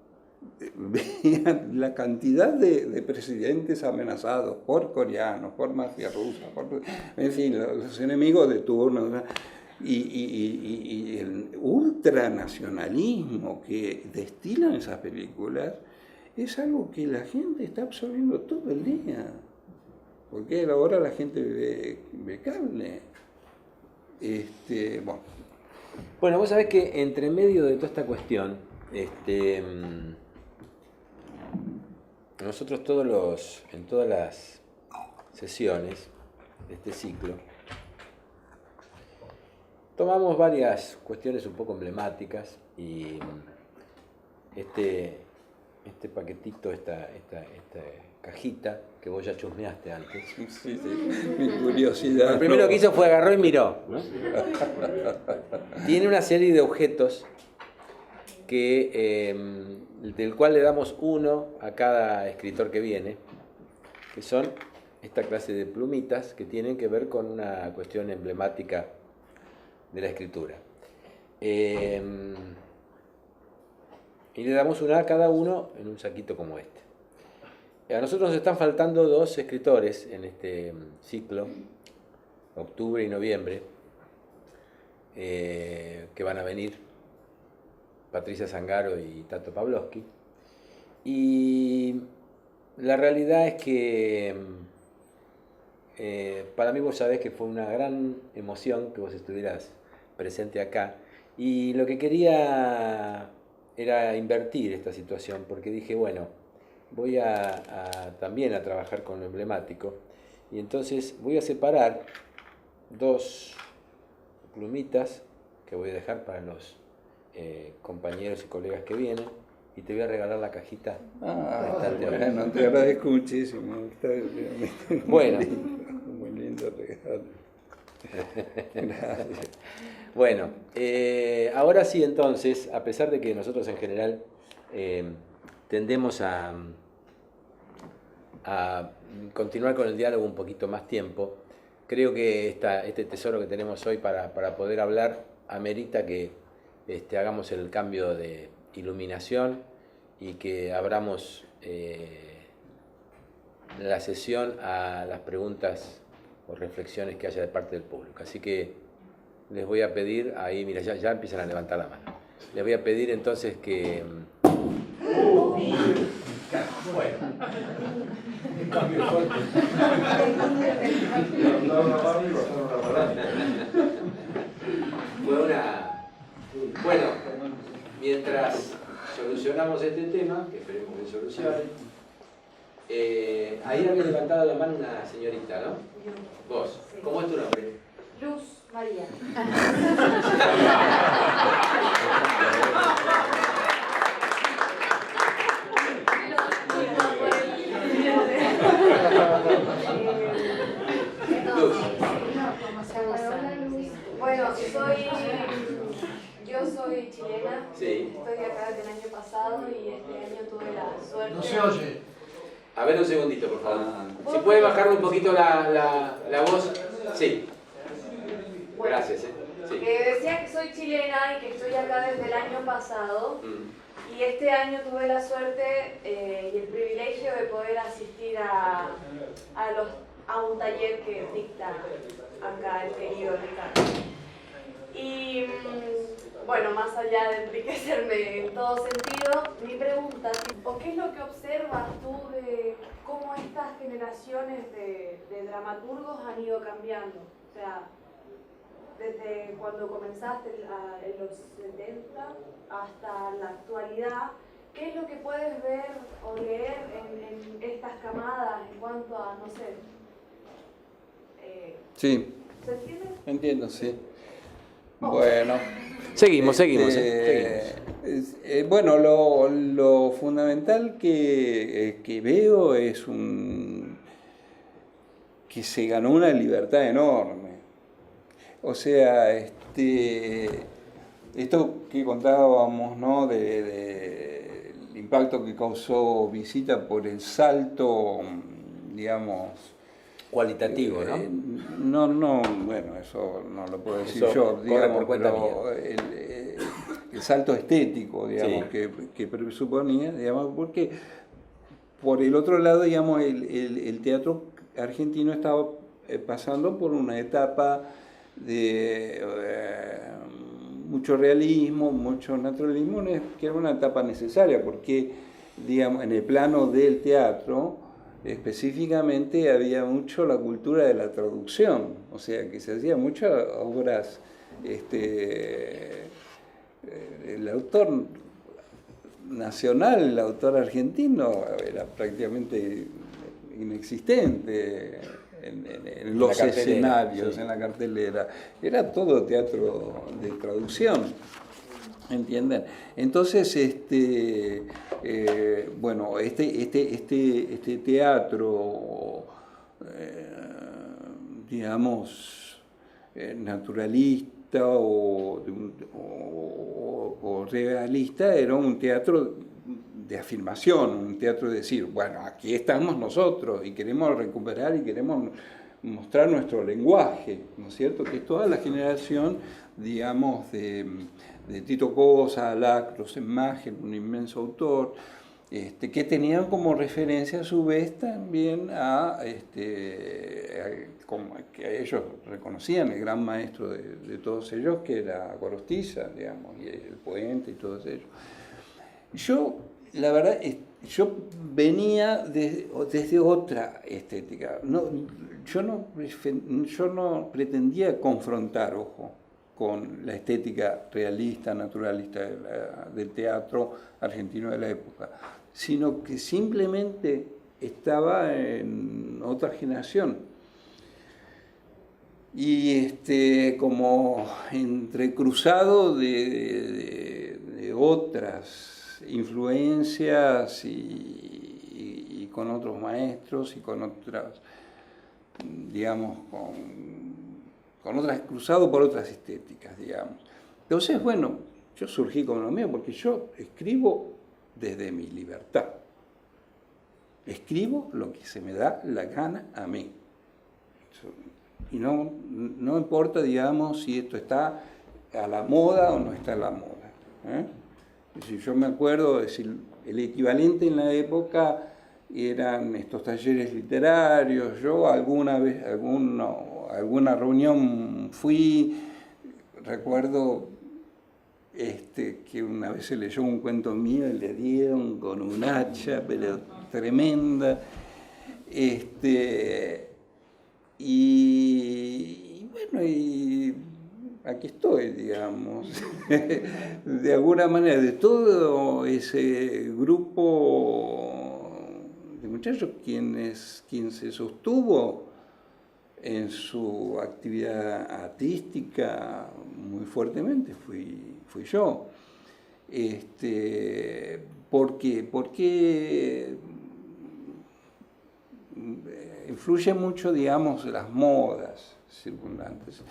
vean la cantidad de presidentes amenazados por coreanos, por mafia rusa, en fin, los enemigos de turno, ¿no? Y el ultranacionalismo que destilan esas películas es algo que la gente está absorbiendo todo el día, porque ahora la gente ve cable. Bueno, vos sabés que entre medio de toda esta cuestión, nosotros en todas las sesiones de este ciclo tomamos varias cuestiones un poco emblemáticas y este paquetito, esta cajita que vos ya chusmeaste antes. Sí, mi curiosidad. Lo primero que hizo fue agarró y miró, ¿no? tiene una serie de objetos del cual le damos uno a cada escritor que viene, que son esta clase de plumitas que tienen que ver con una cuestión emblemática de la escritura. Y le damos una a cada uno en un saquito como este. A nosotros nos están faltando 2 escritores en este ciclo, octubre y noviembre, que van a venir, Patricia Zangaro y Tato Pavlovsky. Y la realidad es que para mí vos sabés que fue una gran emoción que vos estuvieras presente acá. Y lo que quería era invertir esta situación, porque dije, bueno, voy también a trabajar con lo emblemático. Y entonces voy a separar 2 plumitas que voy a dejar para los compañeros y colegas que vienen, y te voy a regalar la cajita. Bueno, te agradezco muchísimo. Bueno. Muy lindo regalo. Gracias. Bueno, ahora sí, entonces, a pesar de que nosotros en general tendemos a continuar con el diálogo un poquito más tiempo, creo que este tesoro que tenemos hoy para poder hablar amerita que hagamos el cambio de iluminación y que abramos la sesión a las preguntas o reflexiones que haya de parte del público. Así que les voy a pedir, ahí mira, ya empiezan a levantar la mano. Les voy a pedir entonces que... Bueno, mientras solucionamos este tema, que esperemos que solucione, ahí había levantado la mano una señorita, ¿no? Vos, ¿cómo es tu nombre? Luz María. Luz. Bueno, yo soy chilena, Sí. estoy acá desde el año pasado y este año tuve la suerte. No se oye. A ver un segundito, por favor. Si puede bajarle un poquito la voz. Sí. Gracias. Sí. Que decía que soy chilena y que estoy acá desde el año pasado. Y este año tuve la suerte y el privilegio de poder asistir a un taller que dicta acá el querido Ricardo. Y bueno, más allá de enriquecerme en todo sentido, mi pregunta es, ¿qué es lo que observas tú de cómo estas generaciones de dramaturgos han ido cambiando? O sea, desde cuando comenzaste en los 70 hasta la actualidad, ¿qué es lo que puedes ver o leer en estas camadas en cuanto a, no sé? Sí. ¿Se entiende? Entiendo, sí. Bueno. Seguimos. Bueno, lo fundamental que veo es que se ganó una libertad enorme. O sea, esto que contábamos, ¿no? del impacto que causó Visita por el salto, digamos, Cualitativo, ¿no? No, bueno, eso no lo puedo decir Eso yo, corre digamos, por cuenta pero el salto estético, digamos, Sí. que presuponía, digamos, porque por el otro lado, digamos, el teatro argentino estaba pasando por una etapa de mucho realismo, mucho naturalismo, que era una etapa necesaria, porque, digamos, en el plano del teatro, específicamente había mucho la cultura de la traducción, o sea que se hacían muchas obras, el autor nacional, el autor argentino era prácticamente inexistente en los escenarios, sí. En la cartelera, era todo teatro de traducción. ¿Entienden? Entonces, bueno, este teatro, digamos, naturalista, o realista era un teatro de afirmación, un teatro de decir, bueno, aquí estamos nosotros y queremos recuperar y queremos mostrar nuestro lenguaje, ¿no es cierto? Que es toda la generación, digamos, de Tito Cosa, Lacros, Imagen, un inmenso autor, que tenían como referencia a su vez también como que ellos reconocían el gran maestro de todos ellos, que era Gorostiza, digamos, y el Puente y todos ellos. Yo, la verdad, yo venía desde otra estética. Yo no pretendía confrontar, ojo, con la estética realista, naturalista del teatro argentino de la época, sino que simplemente estaba en otra generación. Y como entrecruzado de otras influencias y con otros maestros y con otras, digamos, con otras, cruzado por otras estéticas, digamos. Entonces, bueno, yo surgí con lo mío porque yo escribo desde mi libertad. Escribo lo que se me da la gana a mí. Y no importa, digamos, si esto está a la moda o no está a la moda. Si yo me acuerdo, es decir, el equivalente en la época eran estos talleres literarios. Yo alguna vez, alguna reunión fui, recuerdo que una vez se leyó un cuento mío y le dieron con un hacha, pero tremenda. Y bueno, y aquí estoy, digamos, de alguna manera, de todo ese grupo de muchachos, quien se sostuvo en su actividad artística muy fuertemente fui yo. Porque influye mucho, digamos, las modas circundantes.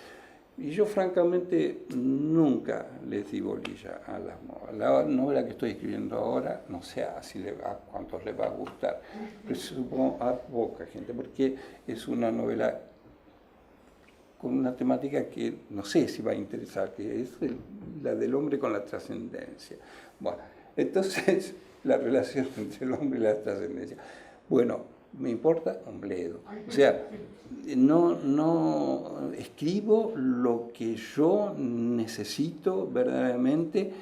Y yo, francamente, nunca les di bolilla a las modas. La novela que estoy escribiendo ahora, no sé a cuántos les va a gustar, pero supongo a poca gente, porque es una novela con una temática que no sé si va a interesar, que es la del hombre con la trascendencia. Bueno, entonces, la relación entre el hombre y la trascendencia. Bueno, me importa un bledo. O sea, no escribo lo que yo necesito verdaderamente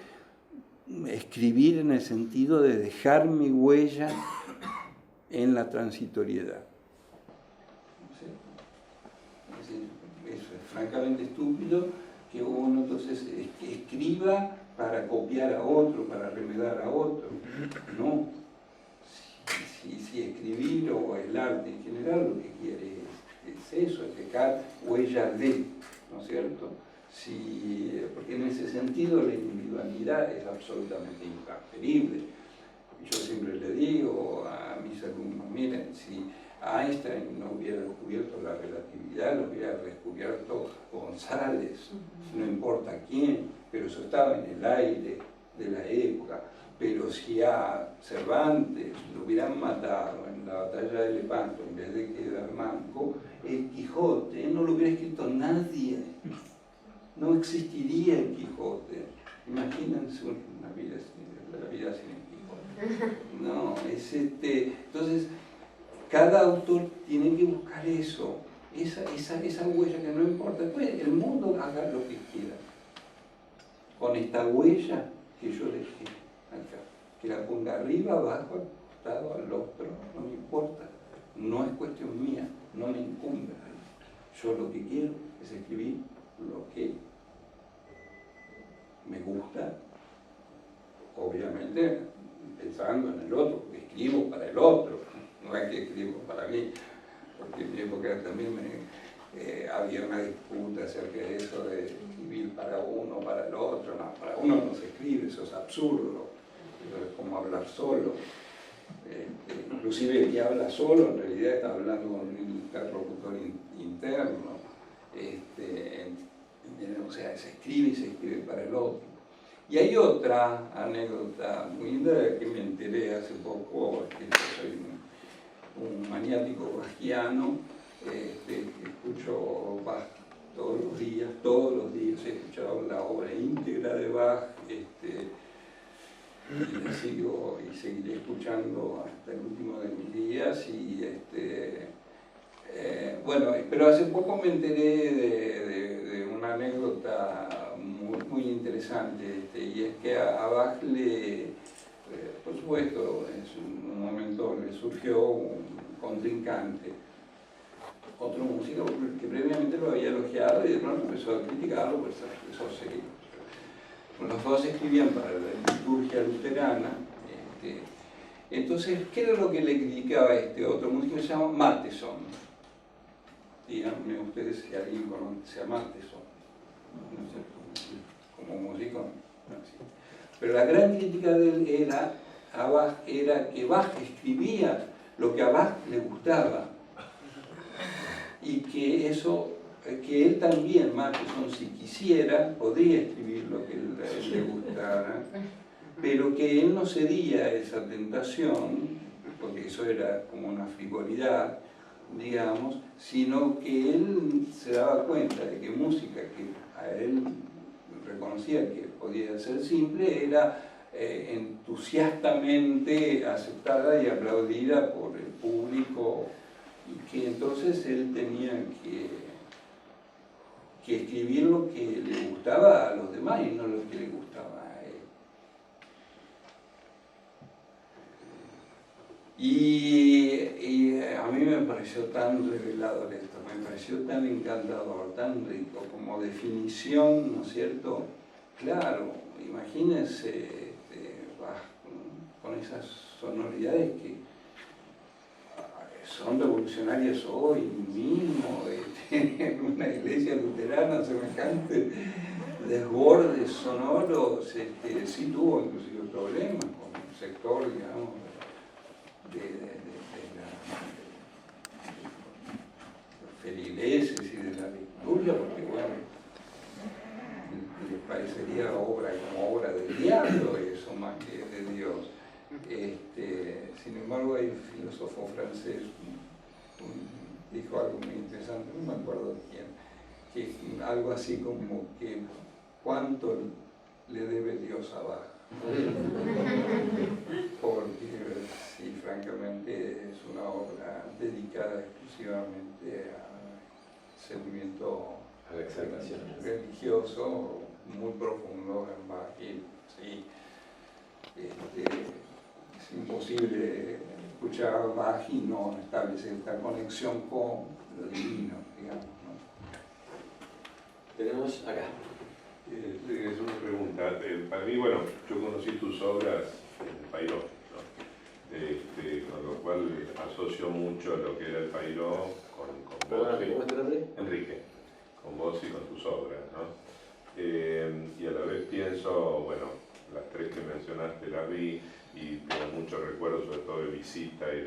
escribir, en el sentido de dejar mi huella en la transitoriedad. Eso es francamente estúpido que uno entonces escriba para copiar a otro, para remedar a otro. No. Si escribir o el arte en general lo que quiere es eso, es dejar huella de, ¿no es cierto? Porque en ese sentido la individualidad es absolutamente intransferible. Yo siempre le digo a mis alumnos, miren, si Einstein no hubiera descubierto la relatividad, lo hubiera descubierto González, no importa quién, pero eso estaba en el aire de la época. Pero si a Cervantes lo hubieran matado en la batalla de Lepanto en vez de quedar manco, el Quijote no lo hubiera escrito nadie. No existiría el Quijote. Imagínense la vida sin el Quijote. No, entonces, cada autor tiene que buscar eso, esa huella que no importa. Después el mundo haga lo que quiera. Con esta huella que yo dejé acá, que la ponga arriba, abajo, al costado, al otro, no me importa, no es cuestión mía, no me incumbe. Yo lo que quiero es escribir lo que me gusta, obviamente pensando en el otro, porque escribo para el otro, no es que escribo para mí, porque en mi época también había una disputa acerca de eso de escribir para uno, para el otro. No, para uno no se escribe, eso es absurdo. Es como hablar solo. Inclusive el que habla solo en realidad está hablando con un interlocutor interno. O sea, se escribe y se escribe para el otro. Y hay otra anécdota muy linda que me enteré hace poco, que yo soy un maniático bachiano, que escucho Bach todos los días he escuchado la obra íntegra de Bach, y la sigo y seguiré escuchando hasta el último de mis días. Y bueno, pero hace poco me enteré de una anécdota muy interesante, y es que a Bach por supuesto, en un momento le surgió un contrincante, otro músico que previamente lo había elogiado y de pronto empezó a criticarlo, pues empezó a seguir. Los dos escribían para la liturgia luterana. Entonces, ¿qué era lo que le criticaba a este otro músico que se llama Matheson? Díganme ustedes si alguien conoce a Matheson, ¿no es cierto? Como músico, no, sí. Pero la gran crítica de él a Bach era que Bach escribía lo que a Bach le gustaba, y que él también, Matheson, si quisiera, podría escribir lo que a él le gustara, pero que él no cedía a esa tentación, porque eso era como una frivolidad, digamos, sino que él se daba cuenta de que música que a él reconocía que podía ser simple era entusiastamente aceptada y aplaudida por el público, y que entonces él tenía que escribir lo que le gustaba a los demás y no lo que le gustaba a él. Y a mí me pareció tan revelador esto, me pareció tan encantador, tan rico, como definición, ¿no es cierto? Claro, imagínense con esas sonoridades que son revolucionarias hoy mismo, en una iglesia luterana semejante desbordes sonoros, sí tuvo inclusive problemas con un sector, digamos, de los feligreses y de la liturgia, porque bueno, les parecería como obra del diablo eso más que de Dios. Sin embargo, hay un filósofo francés dijo algo muy interesante, no me acuerdo de quién, que algo así como que ¿cuánto le debe Dios a Bach? Porque sí, francamente es una obra dedicada exclusivamente al sentimiento religioso muy profundo en Bach, y sí, es imposible escuchar a Bach y no establecer esta conexión con lo divino, digamos, ¿no? Tenemos acá. Es una pregunta. Para mí, bueno, yo conocí tus obras en el Pairó, ¿no? Con lo cual asocio mucho lo que era el Pairó con vos. ¿Cómo es tu nombre? Enrique, con vos y con tus obras, ¿no? Y a la vez pienso, bueno, las tres que mencionaste las vi y tengo muchos recuerdos, sobre todo de Visita y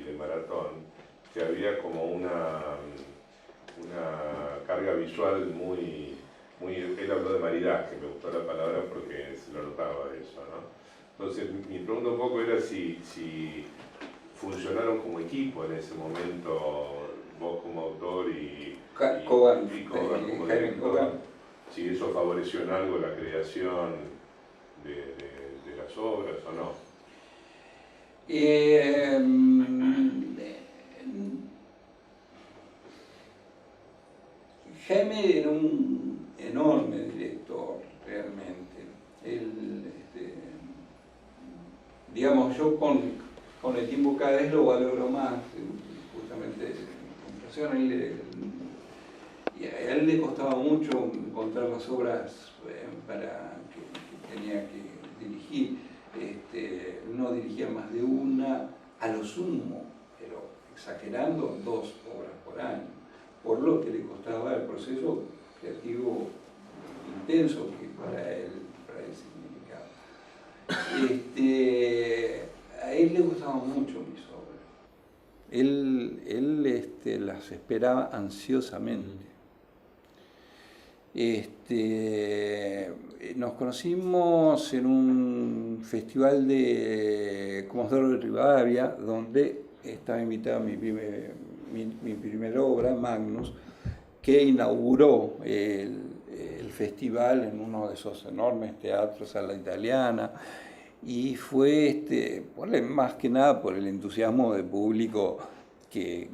de Maratón, que había como una carga visual muy, él habló de Maridad, que me gustó la palabra porque se lo notaba eso, ¿no? Entonces mi pregunta un poco era si funcionaron como equipo en ese momento, vos como autor y Kogan como director, si eso favoreció en algo la creación de las obras o no. Jaime era un enorme director, realmente. Él, digamos, yo con el tiempo cada vez lo valoro más, justamente en comparación. Y a él le costaba mucho encontrar las obras para que tenía que dirigir. No dirigía más de una, a lo sumo, pero exagerando, 2 obras por año, por lo que le costaba el proceso creativo intenso que para él significaba. A él le gustaban mucho mis obras. Él las esperaba ansiosamente. Nos conocimos en un festival de Comodoro de Rivadavia, donde estaba invitada mi primera obra, Magnus, que inauguró el festival en uno de esos enormes teatros a la italiana, y fue más que nada por el entusiasmo del público que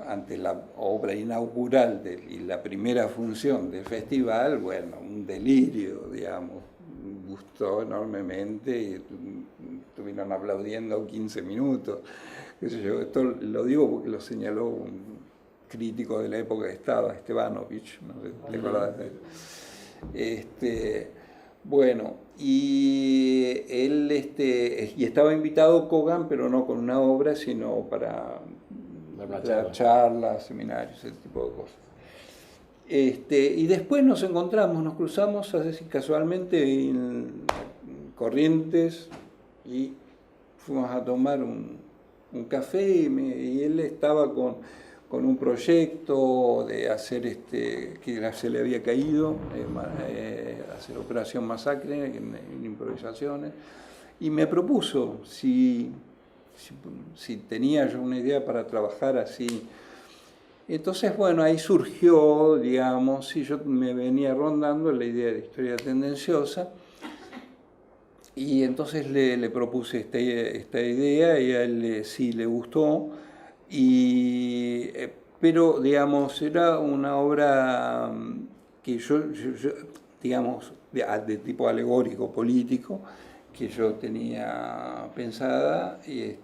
ante la obra inaugural y la primera función del festival, bueno, un delirio, digamos, gustó enormemente y estuvieron aplaudiendo 15 minutos, qué sé yo. Esto lo digo porque lo señaló un crítico de la época que estaba, Estebanovich, no sé, ¿te acordás de él? Bueno, y él y estaba invitado Kogan, pero no con una obra, sino para dar charlas, seminarios, ese tipo de cosas. Y después nos encontramos, nos cruzamos así casualmente en Corrientes y fuimos a tomar un café y él estaba con un proyecto de hacer, que se le había caído, hacer Operación Masacre en improvisaciones, y me propuso si tenía yo una idea para trabajar así. Entonces, bueno, ahí surgió, digamos, yo me venía rondando la idea de historia tendenciosa, y entonces le propuse esta idea y a él sí le gustó. Pero, digamos, era una obra que yo digamos, de tipo alegórico, político, que yo tenía pensada y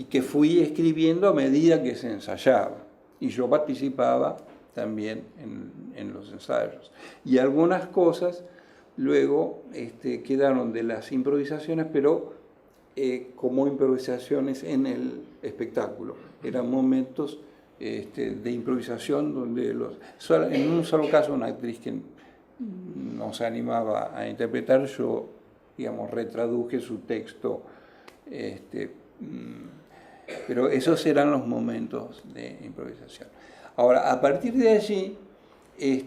que fui escribiendo a medida que se ensayaba. Y yo participaba también en los ensayos. Y algunas cosas luego quedaron de las improvisaciones, pero como improvisaciones en el espectáculo. Eran momentos de improvisación donde en un solo caso una actriz que no se animaba a interpretar, yo, digamos, retraduje su texto, pero esos eran los momentos de improvisación. Ahora, a partir de allí,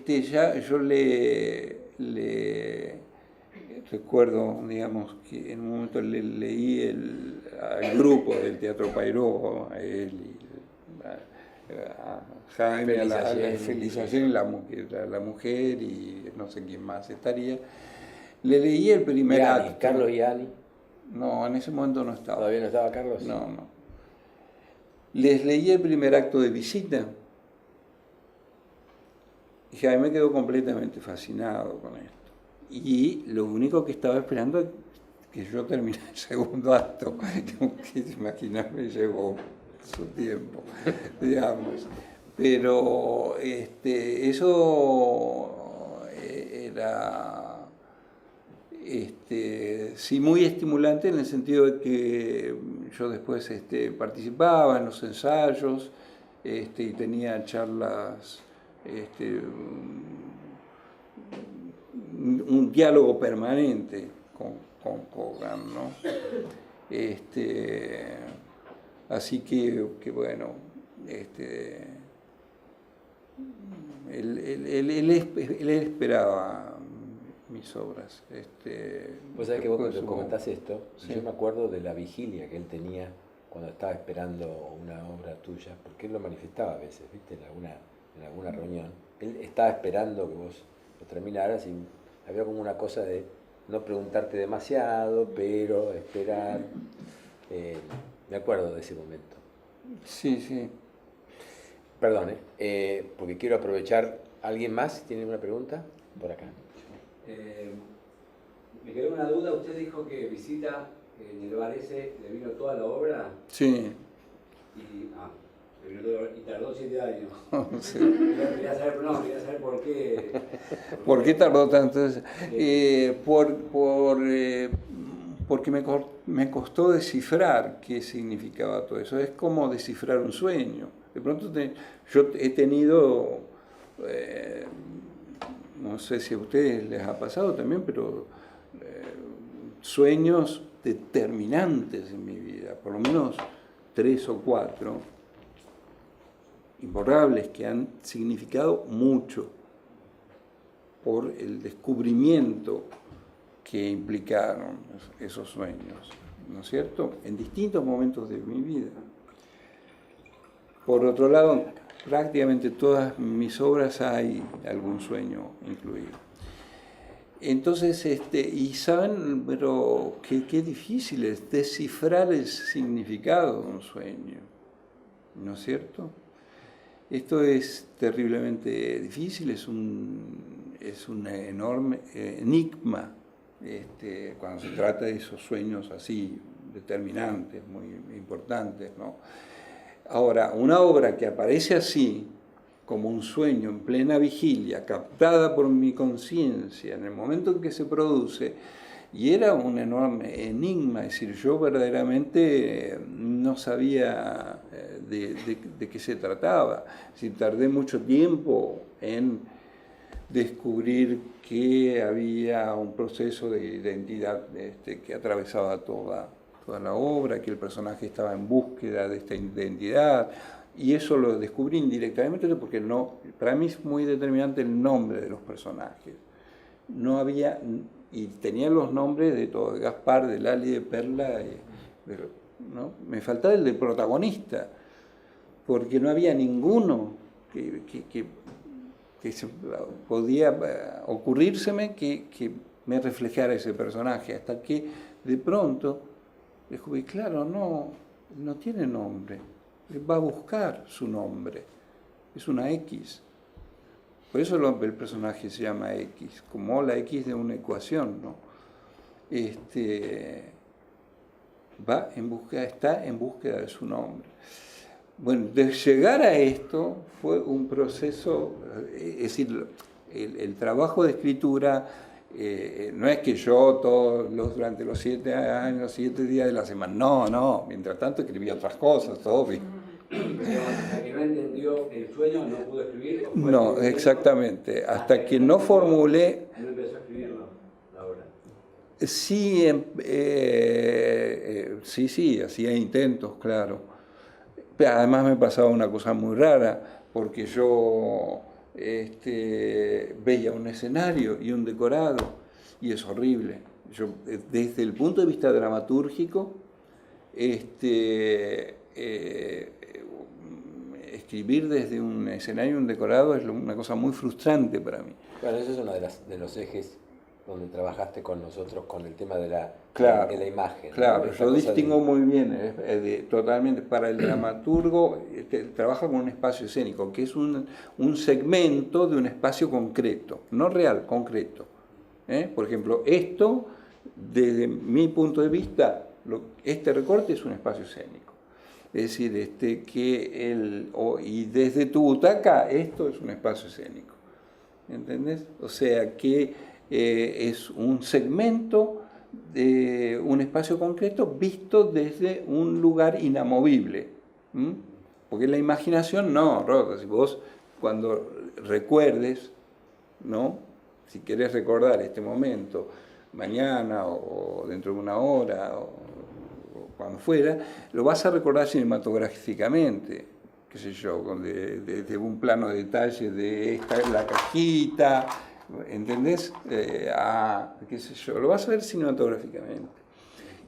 ya yo le recuerdo, digamos, que en un momento le leí al grupo del Teatro Pairó, a él y a Jaime, a la Feliciación, la mujer y no sé quién más estaría. Le leí el primer acto. ¿Carlos y Ani? No, en ese momento no estaba. ¿Todavía no estaba Carlos? No. Les leí el primer acto de Visita y Jaime quedó completamente fascinado con esto. Y lo único que estaba esperando es que yo terminara el segundo acto, que imaginarme llevó su tiempo, digamos. Pero eso era sí muy estimulante en el sentido de que yo después participaba en los ensayos y tenía charlas, un diálogo permanente con Kogan, ¿no? Así que bueno, él esperaba mis obras. Vos sabés que vos cuando comentás esto, sí. Yo me acuerdo de la vigilia que él tenía cuando estaba esperando una obra tuya, porque él lo manifestaba a veces, ¿viste? En alguna reunión. Él estaba esperando que vos lo terminaras y había como una cosa de no preguntarte demasiado, pero esperar. Me acuerdo de ese momento. Sí. Perdón, porque quiero aprovechar. ¿Alguien más tiene una pregunta? Por acá. Me quedó una duda. Usted dijo que Visita en el bar ese le vino toda la obra. Sí. Y tardó 7 años. Sí. Quería saber por qué. ¿Por qué tardó tanto? Porque me costó descifrar qué significaba todo eso. Es como descifrar un sueño. De pronto yo he tenido, no sé si a ustedes les ha pasado también, pero sueños determinantes en mi vida, por lo menos 3 o 4, imborrables que han significado mucho por el descubrimiento que implicaron esos sueños, ¿no es cierto?, en distintos momentos de mi vida. Por otro lado, prácticamente todas mis obras hay algún sueño incluido. Entonces, y saben, pero qué difícil es descifrar el significado de un sueño, ¿no es cierto? Esto es terriblemente difícil, es un enorme enigma cuando se trata de esos sueños así determinantes, muy importantes, ¿no? Ahora, una obra que aparece así, como un sueño en plena vigilia, captada por mi conciencia en el momento en que se produce, y era un enorme enigma, es decir, yo verdaderamente no sabía de qué se trataba. Es decir, tardé mucho tiempo en descubrir que había un proceso de identidad que atravesaba toda la obra, que el personaje estaba en búsqueda de esta identidad, y eso lo descubrí indirectamente porque para mí es muy determinante el nombre de los personajes. No había, y tenía los nombres de todos, de Gaspar, de Lali, de Perla, pero ¿no? Me faltaba el del protagonista, porque no había ninguno que podía ocurrírseme que me reflejara ese personaje, hasta que de pronto descubrí, claro, no tiene nombre, va a buscar su nombre, es una X. Por eso el personaje se llama X, como la X de una ecuación, ¿no? Está en búsqueda de su nombre. Bueno, de llegar a esto fue un proceso, es decir, el trabajo de escritura no es que yo durante los 7 años, 7 días de la semana, no, mientras tanto escribía otras cosas, obvio. Hasta que no entendió el sueño, no pudo escribir. No, exactamente, hasta que no formulé... ¿No empezó a escribirlo, la obra? Sí, sí, hacía intentos, claro. Pero además me pasaba una cosa muy rara, porque yo veía un escenario y un decorado, y es horrible. Yo, desde el punto de vista dramatúrgico, escribir desde un escenario y un decorado es una cosa muy frustrante para mí. Bueno, eso es uno de los ejes donde trabajaste con nosotros con el tema de la imagen. Claro, ¿no? yo distingo muy bien, totalmente, para el dramaturgo trabaja con un espacio escénico, que es un segmento de un espacio concreto, no real, concreto. Por ejemplo, esto, desde mi punto de vista, este recorte es un espacio escénico. Es decir, y desde tu butaca, esto es un espacio escénico. ¿Entendés? O sea que es un segmento de un espacio concreto visto desde un lugar inamovible. Porque la imaginación no, Rosa, si vos cuando recuerdes, ¿no? Si querés recordar este momento, mañana o dentro de una hora o cuando fuera, lo vas a recordar cinematográficamente, qué sé yo, desde un plano de detalle de la cajita, ¿entendés? Qué sé yo, lo vas a ver cinematográficamente.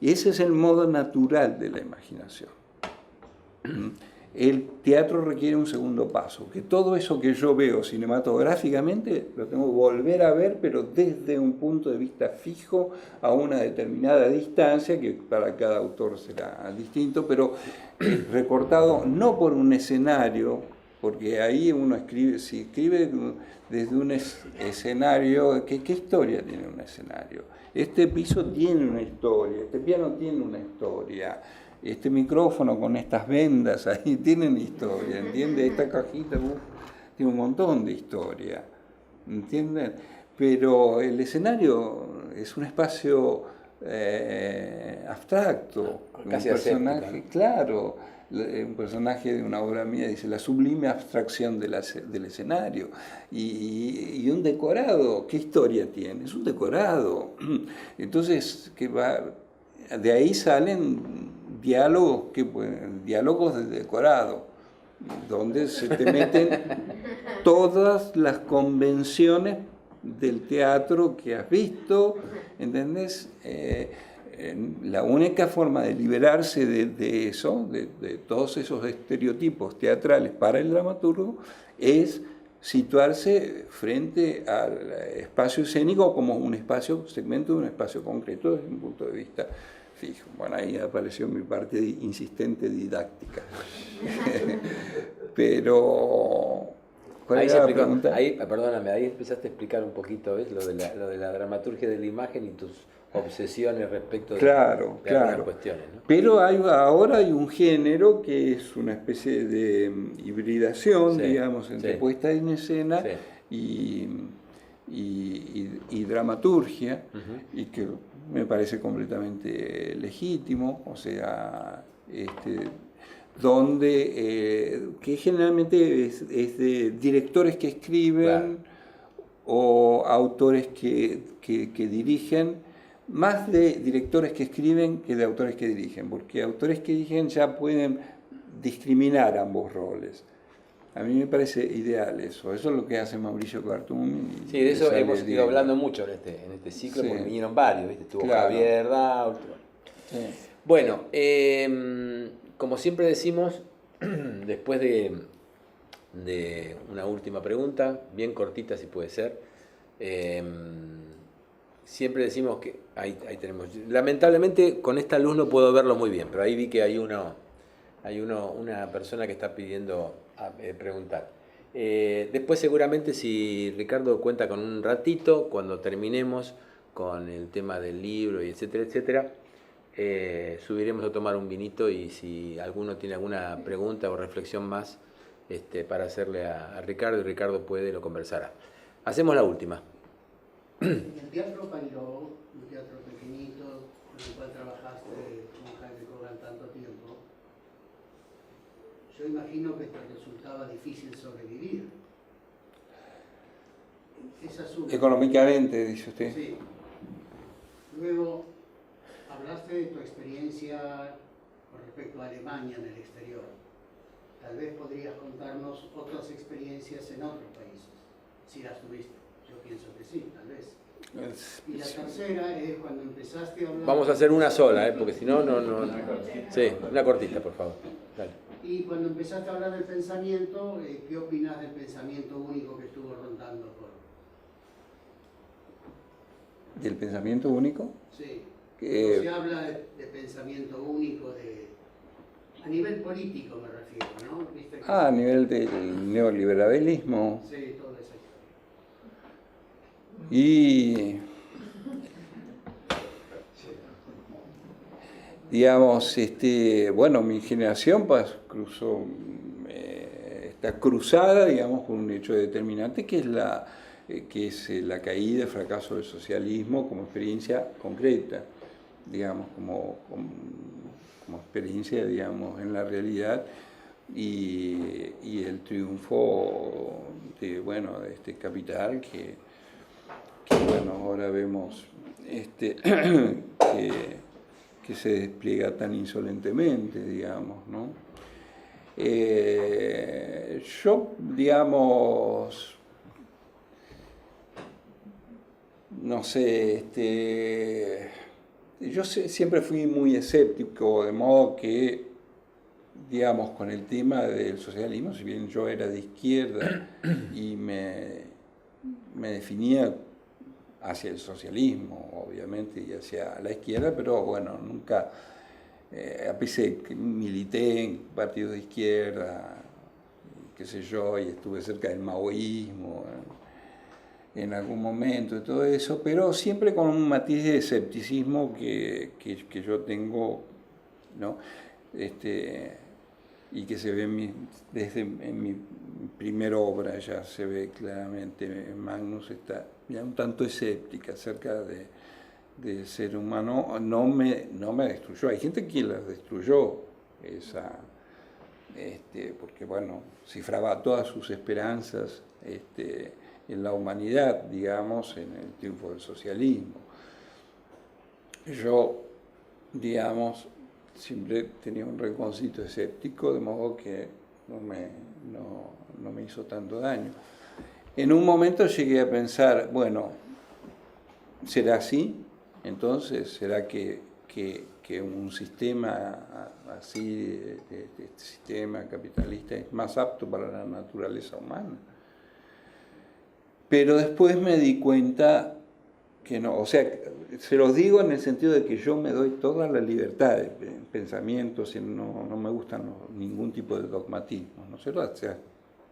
Y ese es el modo natural de la imaginación. El teatro requiere un segundo paso, que todo eso que yo veo cinematográficamente lo tengo que volver a ver, pero desde un punto de vista fijo, a una determinada distancia, que para cada autor será distinto, pero recortado no por un escenario, porque ahí uno si escribe desde un escenario, ¿qué historia tiene un escenario? Este piso tiene una historia, este piano tiene una historia, este micrófono con estas vendas ahí tienen historia, ¿entiendes? Esta cajita tiene un montón de historia, ¿entienden? Pero el escenario es un espacio abstracto, casi un personaje, aséptico, ¿no? Claro, un personaje de una obra mía dice la sublime abstracción del escenario y un decorado, ¿qué historia tiene? Es un decorado. Entonces, de ahí salen diálogos de decorado, donde se te meten todas las convenciones del teatro que has visto, ¿entendés? La única forma de liberarse de eso, de todos esos estereotipos teatrales para el dramaturgo, es situarse frente al espacio escénico como un espacio, segmento de un espacio concreto desde un punto de vista fijo. Bueno, ahí apareció mi parte insistente didáctica. Pero, ¿cuál era la pregunta? Perdóname, ahí empezaste a explicar un poquito, ¿ves? Lo de la dramaturgia de la imagen y tus obsesiones respecto de algunas cuestiones, ¿no? Pero ahora hay un género que es una especie de hibridación, digamos, entre puesta en escena y dramaturgia, y que me parece completamente legítimo, o sea, donde que generalmente es de directores que escriben o autores que dirigen, más de directores que escriben que de autores que dirigen, porque autores que dirigen ya pueden discriminar ambos roles. A mí me parece ideal eso. Eso es lo que hace Mauricio Cartún. Sí, de eso hemos ido hablando mucho en este ciclo, porque vinieron varios, ¿viste? Estuvo Javier Daut. Sí. Bueno, como siempre decimos, después de una última pregunta, bien cortita si puede ser, siempre decimos que, ahí tenemos, lamentablemente con esta luz no puedo verlo muy bien, pero ahí vi que hay una persona que está pidiendo preguntar. Después seguramente si Ricardo cuenta con un ratito, cuando terminemos con el tema del libro y etcétera, etcétera, subiremos a tomar un vinito y si alguno tiene alguna pregunta o reflexión más para hacerle a Ricardo, y Ricardo puede, lo conversará. Hacemos la última. En el Teatro Pairó, un teatro pequeñito con el cual trabajaste con Jaime Kogan tanto tiempo, yo imagino que te resultaba difícil sobrevivir. Económicamente, dice usted. Sí. Luego, hablaste de tu experiencia con respecto a Alemania en el exterior. Tal vez podrías contarnos otras experiencias en otros países, si las tuviste. Yo pienso que sí, tal vez. Y la tercera es cuando empezaste a hablar... Vamos a hacer una sola, porque si no... Sí, una cortita, por favor. Dale. Y cuando empezaste a hablar del pensamiento, ¿qué opinas del pensamiento único que estuvo rondando por...? ¿Del pensamiento único? Sí. Se habla de pensamiento único, a nivel político me refiero, ¿no? ¿Viste que a nivel del neoliberalismo. Sí, todo eso. Y digamos, bueno, mi generación está cruzada, digamos, con un hecho determinante que es la caída, el fracaso del socialismo como experiencia concreta, digamos, como experiencia, digamos, en la realidad, y el triunfo de este capital que bueno, ahora vemos que se despliega tan insolentemente, digamos, ¿no? Yo, digamos, no sé, yo siempre fui muy escéptico, de modo que, digamos, con el tema del socialismo, si bien yo era de izquierda y me definía hacia el socialismo, obviamente, y hacia la izquierda, pero bueno, nunca, a pesar de que milité en partidos de izquierda, qué sé yo, y estuve cerca del maoísmo en algún momento y todo eso, pero siempre con un matiz de escepticismo que yo tengo, ¿no? Y que se ve en mi primera obra, ya se ve claramente, Magnus está ya un tanto escéptica acerca del ser humano. No me destruyó, hay gente que la destruyó, porque bueno, cifraba todas sus esperanzas en la humanidad, digamos, en el triunfo del socialismo. Yo, digamos, siempre tenía un rinconcito escéptico, de modo que no me hizo tanto daño. En un momento llegué a pensar, bueno, ¿será así? Entonces, ¿será que un sistema así, este sistema capitalista, es más apto para la naturaleza humana? Pero después me di cuenta que no, o sea, se los digo en el sentido de que yo me doy toda la libertad de pensamientos y no me gustan ningún tipo de dogmatismo, ¿no? O sea,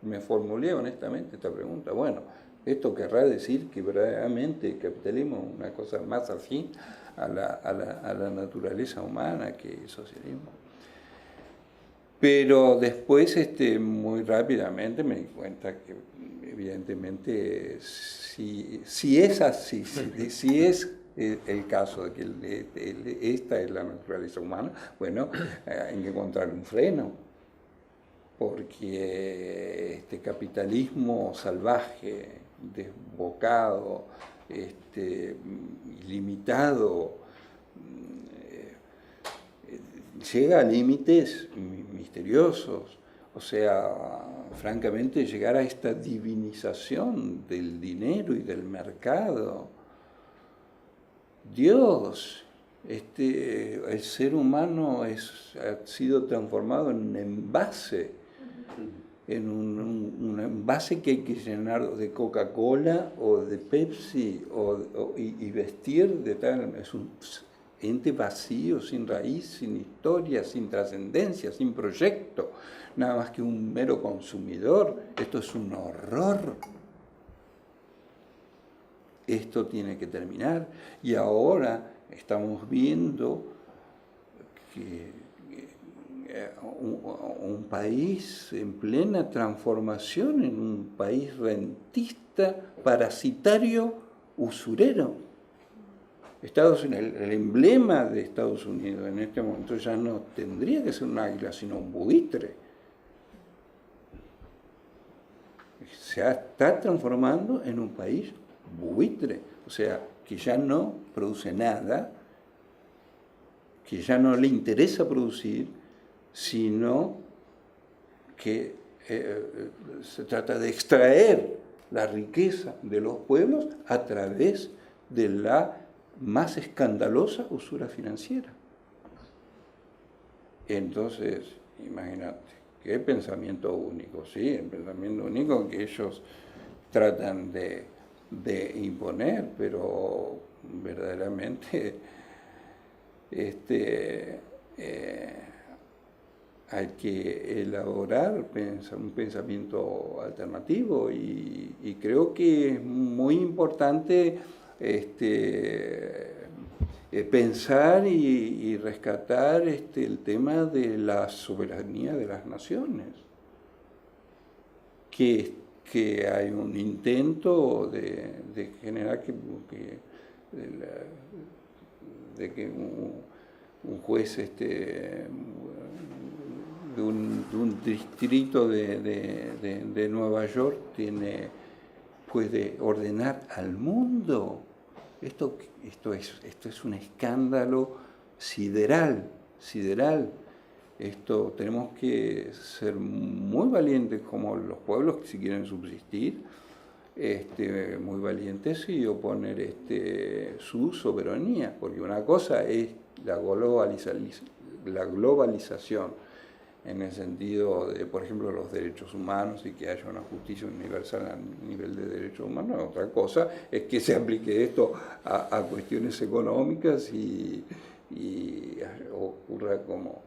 me formulé honestamente esta pregunta, bueno, esto querrá decir que verdaderamente el capitalismo es una cosa más afín a la naturaleza humana que el socialismo. Pero después, muy rápidamente me di cuenta que evidentemente si es así, si es el caso de que esta es la naturaleza humana, bueno, hay que encontrar un freno, porque este capitalismo salvaje, desbocado, ilimitado, llega a límites misteriosos. O sea, francamente, llegar a esta divinización del dinero y del mercado. Dios, el ser humano ha sido transformado en un envase, en un envase que hay que llenar de Coca-Cola o de Pepsi y vestir de tal. Es un ente vacío, sin raíz, sin historia, sin trascendencia, sin proyecto, nada más que un mero consumidor. Esto es un horror. Esto tiene que terminar. Y ahora estamos viendo que un país en plena transformación en un país rentista, parasitario, usurero. Estados Unidos, el emblema de Estados Unidos en este momento ya no tendría que ser un águila, sino un buitre. Se está transformando en un país buitre, o sea, que ya no produce nada, que ya no le interesa producir, sino que se trata de extraer la riqueza de los pueblos a través de la más escandalosa usura financiera. Entonces, imagínate, qué pensamiento único, sí, el pensamiento único que ellos tratan de imponer, pero verdaderamente hay que elaborar un pensamiento alternativo y creo que es muy importante pensar y rescatar el tema de la soberanía de las naciones, que hay un intento de generar que un juez de un distrito de Nueva York puede ordenar al mundo. Esto es un escándalo sideral. Esto tenemos que ser muy valientes como los pueblos que si quieren subsistir, muy valientes y oponer su soberanía, porque una cosa es la globalización en el sentido de, por ejemplo, los derechos humanos y que haya una justicia universal a nivel de derechos humanos. Otra cosa es que se aplique esto a cuestiones económicas y ocurra como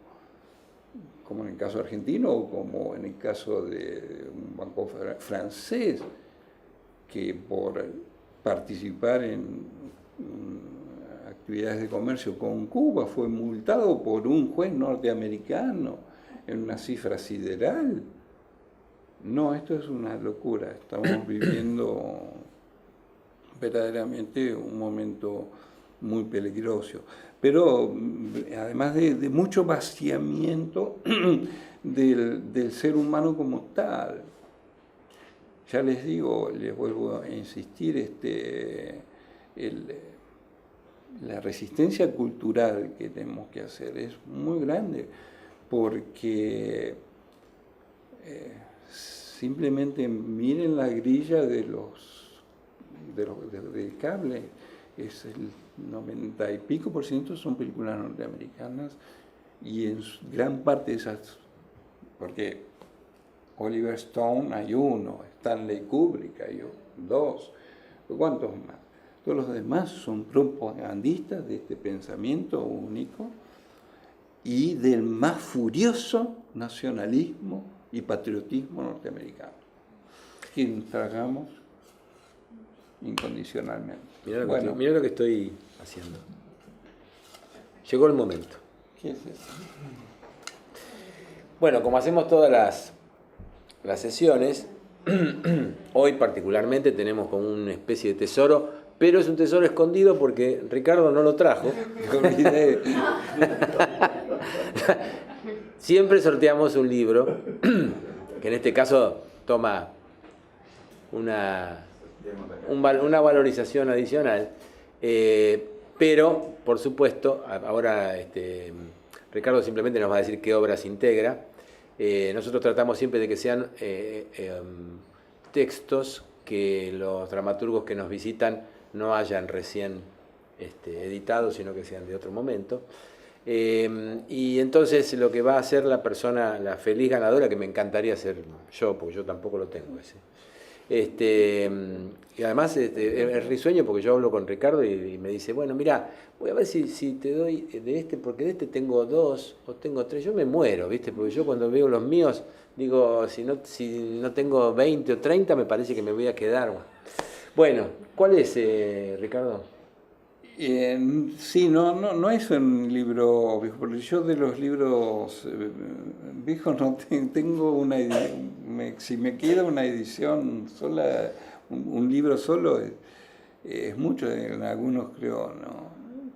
en el caso argentino o como en el caso de un banco francés, que por participar en actividades de comercio con Cuba fue multado por un juez norteamericano en una cifra sideral. No, esto es una locura. Estamos viviendo verdaderamente un momento muy peligroso. Pero además de mucho vaciamiento del ser humano como tal. Ya les digo, les vuelvo a insistir, la resistencia cultural que tenemos que hacer es muy grande, porque simplemente miren la grilla del cable, es el 90 y pico % son películas norteamericanas, y en gran parte de esas, porque Oliver Stone hay uno, Stanley Kubrick hay dos, ¿cuántos más? Todos los demás son propagandistas de este pensamiento único y del más furioso nacionalismo y patriotismo norteamericano, que tragamos incondicionalmente. Mirá lo que estoy haciendo. Llegó el momento. ¿Qué es eso? Bueno, como hacemos todas las sesiones, hoy particularmente tenemos como una especie de tesoro, pero es un tesoro escondido porque Ricardo no lo trajo. Siempre sorteamos un libro, que en este caso toma una valorización adicional, pero por supuesto, ahora Ricardo simplemente nos va a decir qué obras integra. Nosotros tratamos siempre de que sean textos que los dramaturgos que nos visitan no hayan recién editado, sino que sean de otro momento. Y entonces lo que va a hacer la persona, la feliz ganadora, que me encantaría ser yo, porque yo tampoco lo tengo ese. Y además es risueño porque yo hablo con Ricardo y me dice, bueno, mira, voy a ver si te doy de este, porque de este tengo 2 o tengo 3, yo me muero, ¿viste? Porque yo cuando veo los míos, digo, si no tengo 20 o 30, me parece que me voy a quedar. Bueno, ¿cuál es, Ricardo? Sí, no es un libro viejo, porque yo de los libros viejos no tengo una edición. Si me queda una edición sola, un libro solo, es mucho. En algunos creo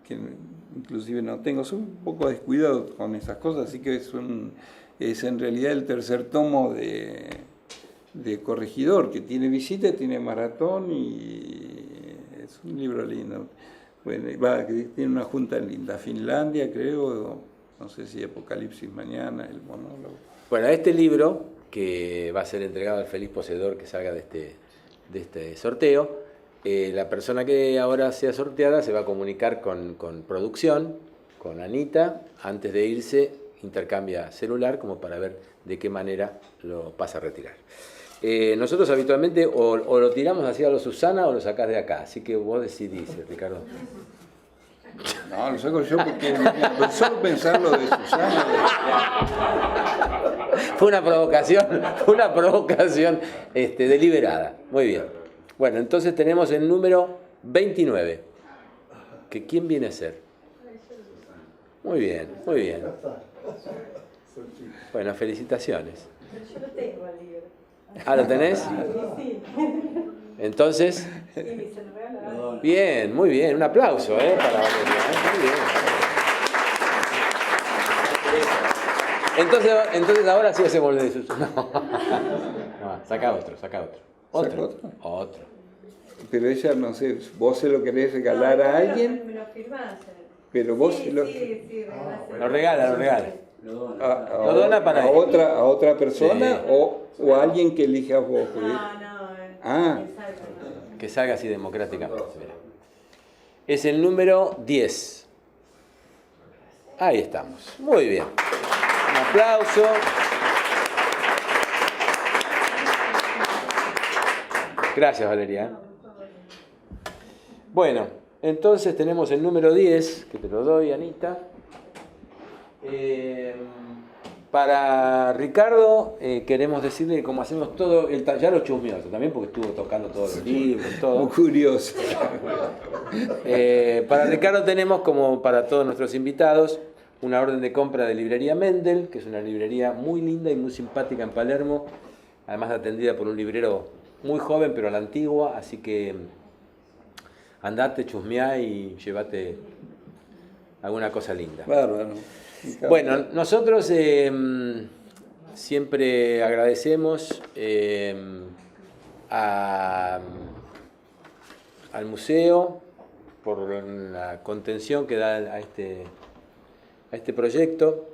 que inclusive no tengo. Soy un poco descuidado con esas cosas, así que es en realidad el tercer tomo de Corregidor, que tiene visita, tiene maratón y es un libro lindo. Bueno, que tiene una junta linda, Finlandia creo, no sé si Apocalipsis mañana, el monólogo. Bueno, este libro, que va a ser entregado al feliz poseedor que salga de este sorteo, la persona que ahora sea sorteada se va a comunicar con producción, con Anita, antes de irse intercambia celular como para ver de qué manera lo pasa a retirar. Nosotros habitualmente o lo tiramos hacia lo Susana o lo sacás de acá, así que vos decidís, Ricardo. No, lo saco yo porque solo pensarlo de Susana. Fue una provocación deliberada. Muy bien. Bueno, entonces tenemos el número 29. ¿Que quién viene a ser? Muy bien, muy bien. Bueno, felicitaciones. Yo lo tengo al libro. ¿Ah, lo tenés? Sí. Entonces, Se lo regalo. bien, muy bien. Un aplauso para Valeria. Muy bien. Entonces ahora sí hacemos de sus. No, saca otro. Otro. Pero ella, no sé, vos se lo querés regalar a alguien. Me lo firmás. Pero vos sí, lo... Sí, Lo regala. Lo dona para a otra persona, sí. o a alguien que elija vos. Que salga así democráticamente. Mira. Es el número 10. Ahí estamos. Muy bien. Un aplauso. Gracias, Valeria. Bueno, entonces tenemos el número 10, que te lo doy, Anita. Para Ricardo, queremos decirle que como hacemos todo, ya lo chusmeó también porque estuvo tocando todos los libros, todo. Muy curioso. Para Ricardo tenemos, como para todos nuestros invitados, una orden de compra de Librería Mendel, que es una librería muy linda y muy simpática en Palermo, además atendida por un librero muy joven pero a la antigua, así que andate, chusmeá y llévate alguna cosa linda. Bárbaro. Bueno, nosotros siempre agradecemos al museo por la contención que da a este proyecto,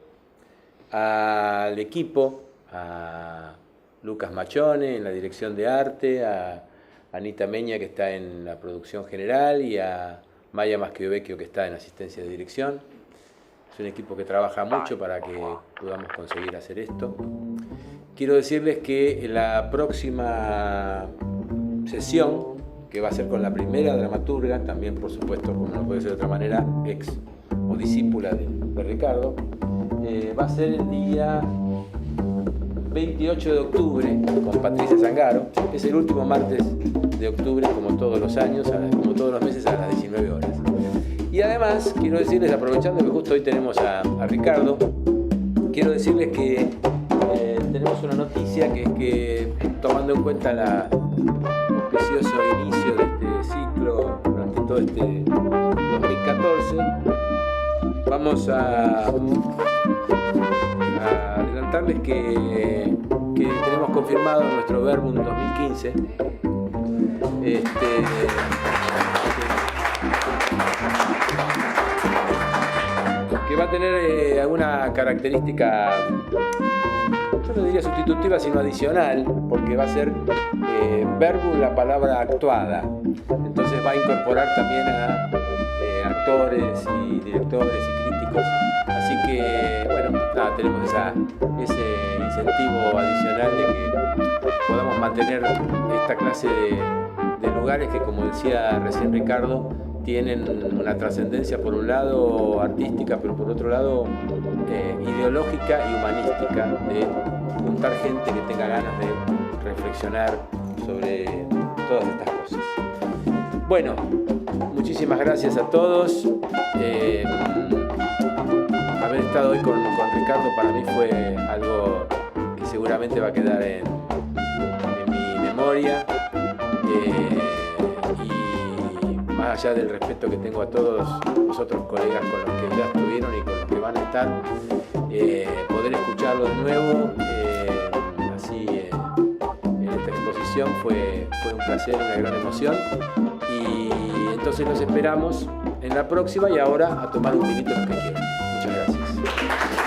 al equipo, a Lucas Machone en la dirección de arte, a Anita Meña que está en la producción general y a Maya Maschiovecchio que está en asistencia de dirección. Es un equipo que trabaja mucho para que podamos conseguir hacer esto. Quiero decirles que la próxima sesión, que va a ser con la primera dramaturga, también por supuesto, como no puede ser de otra manera, ex o discípula de Ricardo, va a ser el día 28 de octubre con Patricia Zangaro. Es el último martes de octubre, como todos los años, como todos los meses, a las 19 horas. Y además, quiero decirles, aprovechando que justo hoy tenemos a Ricardo, quiero decirles que tenemos una noticia, que es que, tomando en cuenta el auspicioso inicio de este ciclo durante todo este 2014, vamos a adelantarles que tenemos confirmado nuestro Verbum 2015. Que va a tener alguna característica, yo no diría sustitutiva, sino adicional, porque va a ser Verbum la palabra actuada. Entonces va a incorporar también a actores y directores y críticos. Así que, bueno, nada, tenemos ese incentivo adicional de que podamos mantener esta clase de lugares que, como decía recién Ricardo, tienen una trascendencia por un lado artística, pero por otro lado ideológica y humanística, de juntar gente que tenga ganas de reflexionar sobre todas estas cosas. Bueno, muchísimas gracias a todos. Haber estado hoy con Ricardo para mí fue algo que seguramente va a quedar en mi memoria. Y más allá del respeto que tengo a todos los otros colegas con los que ya estuvieron y con los que van a estar, poder escucharlo de nuevo así en esta exposición fue un placer, una gran emoción. Y entonces los esperamos en la próxima, y ahora a tomar un vinito los que quieran. Muchas gracias.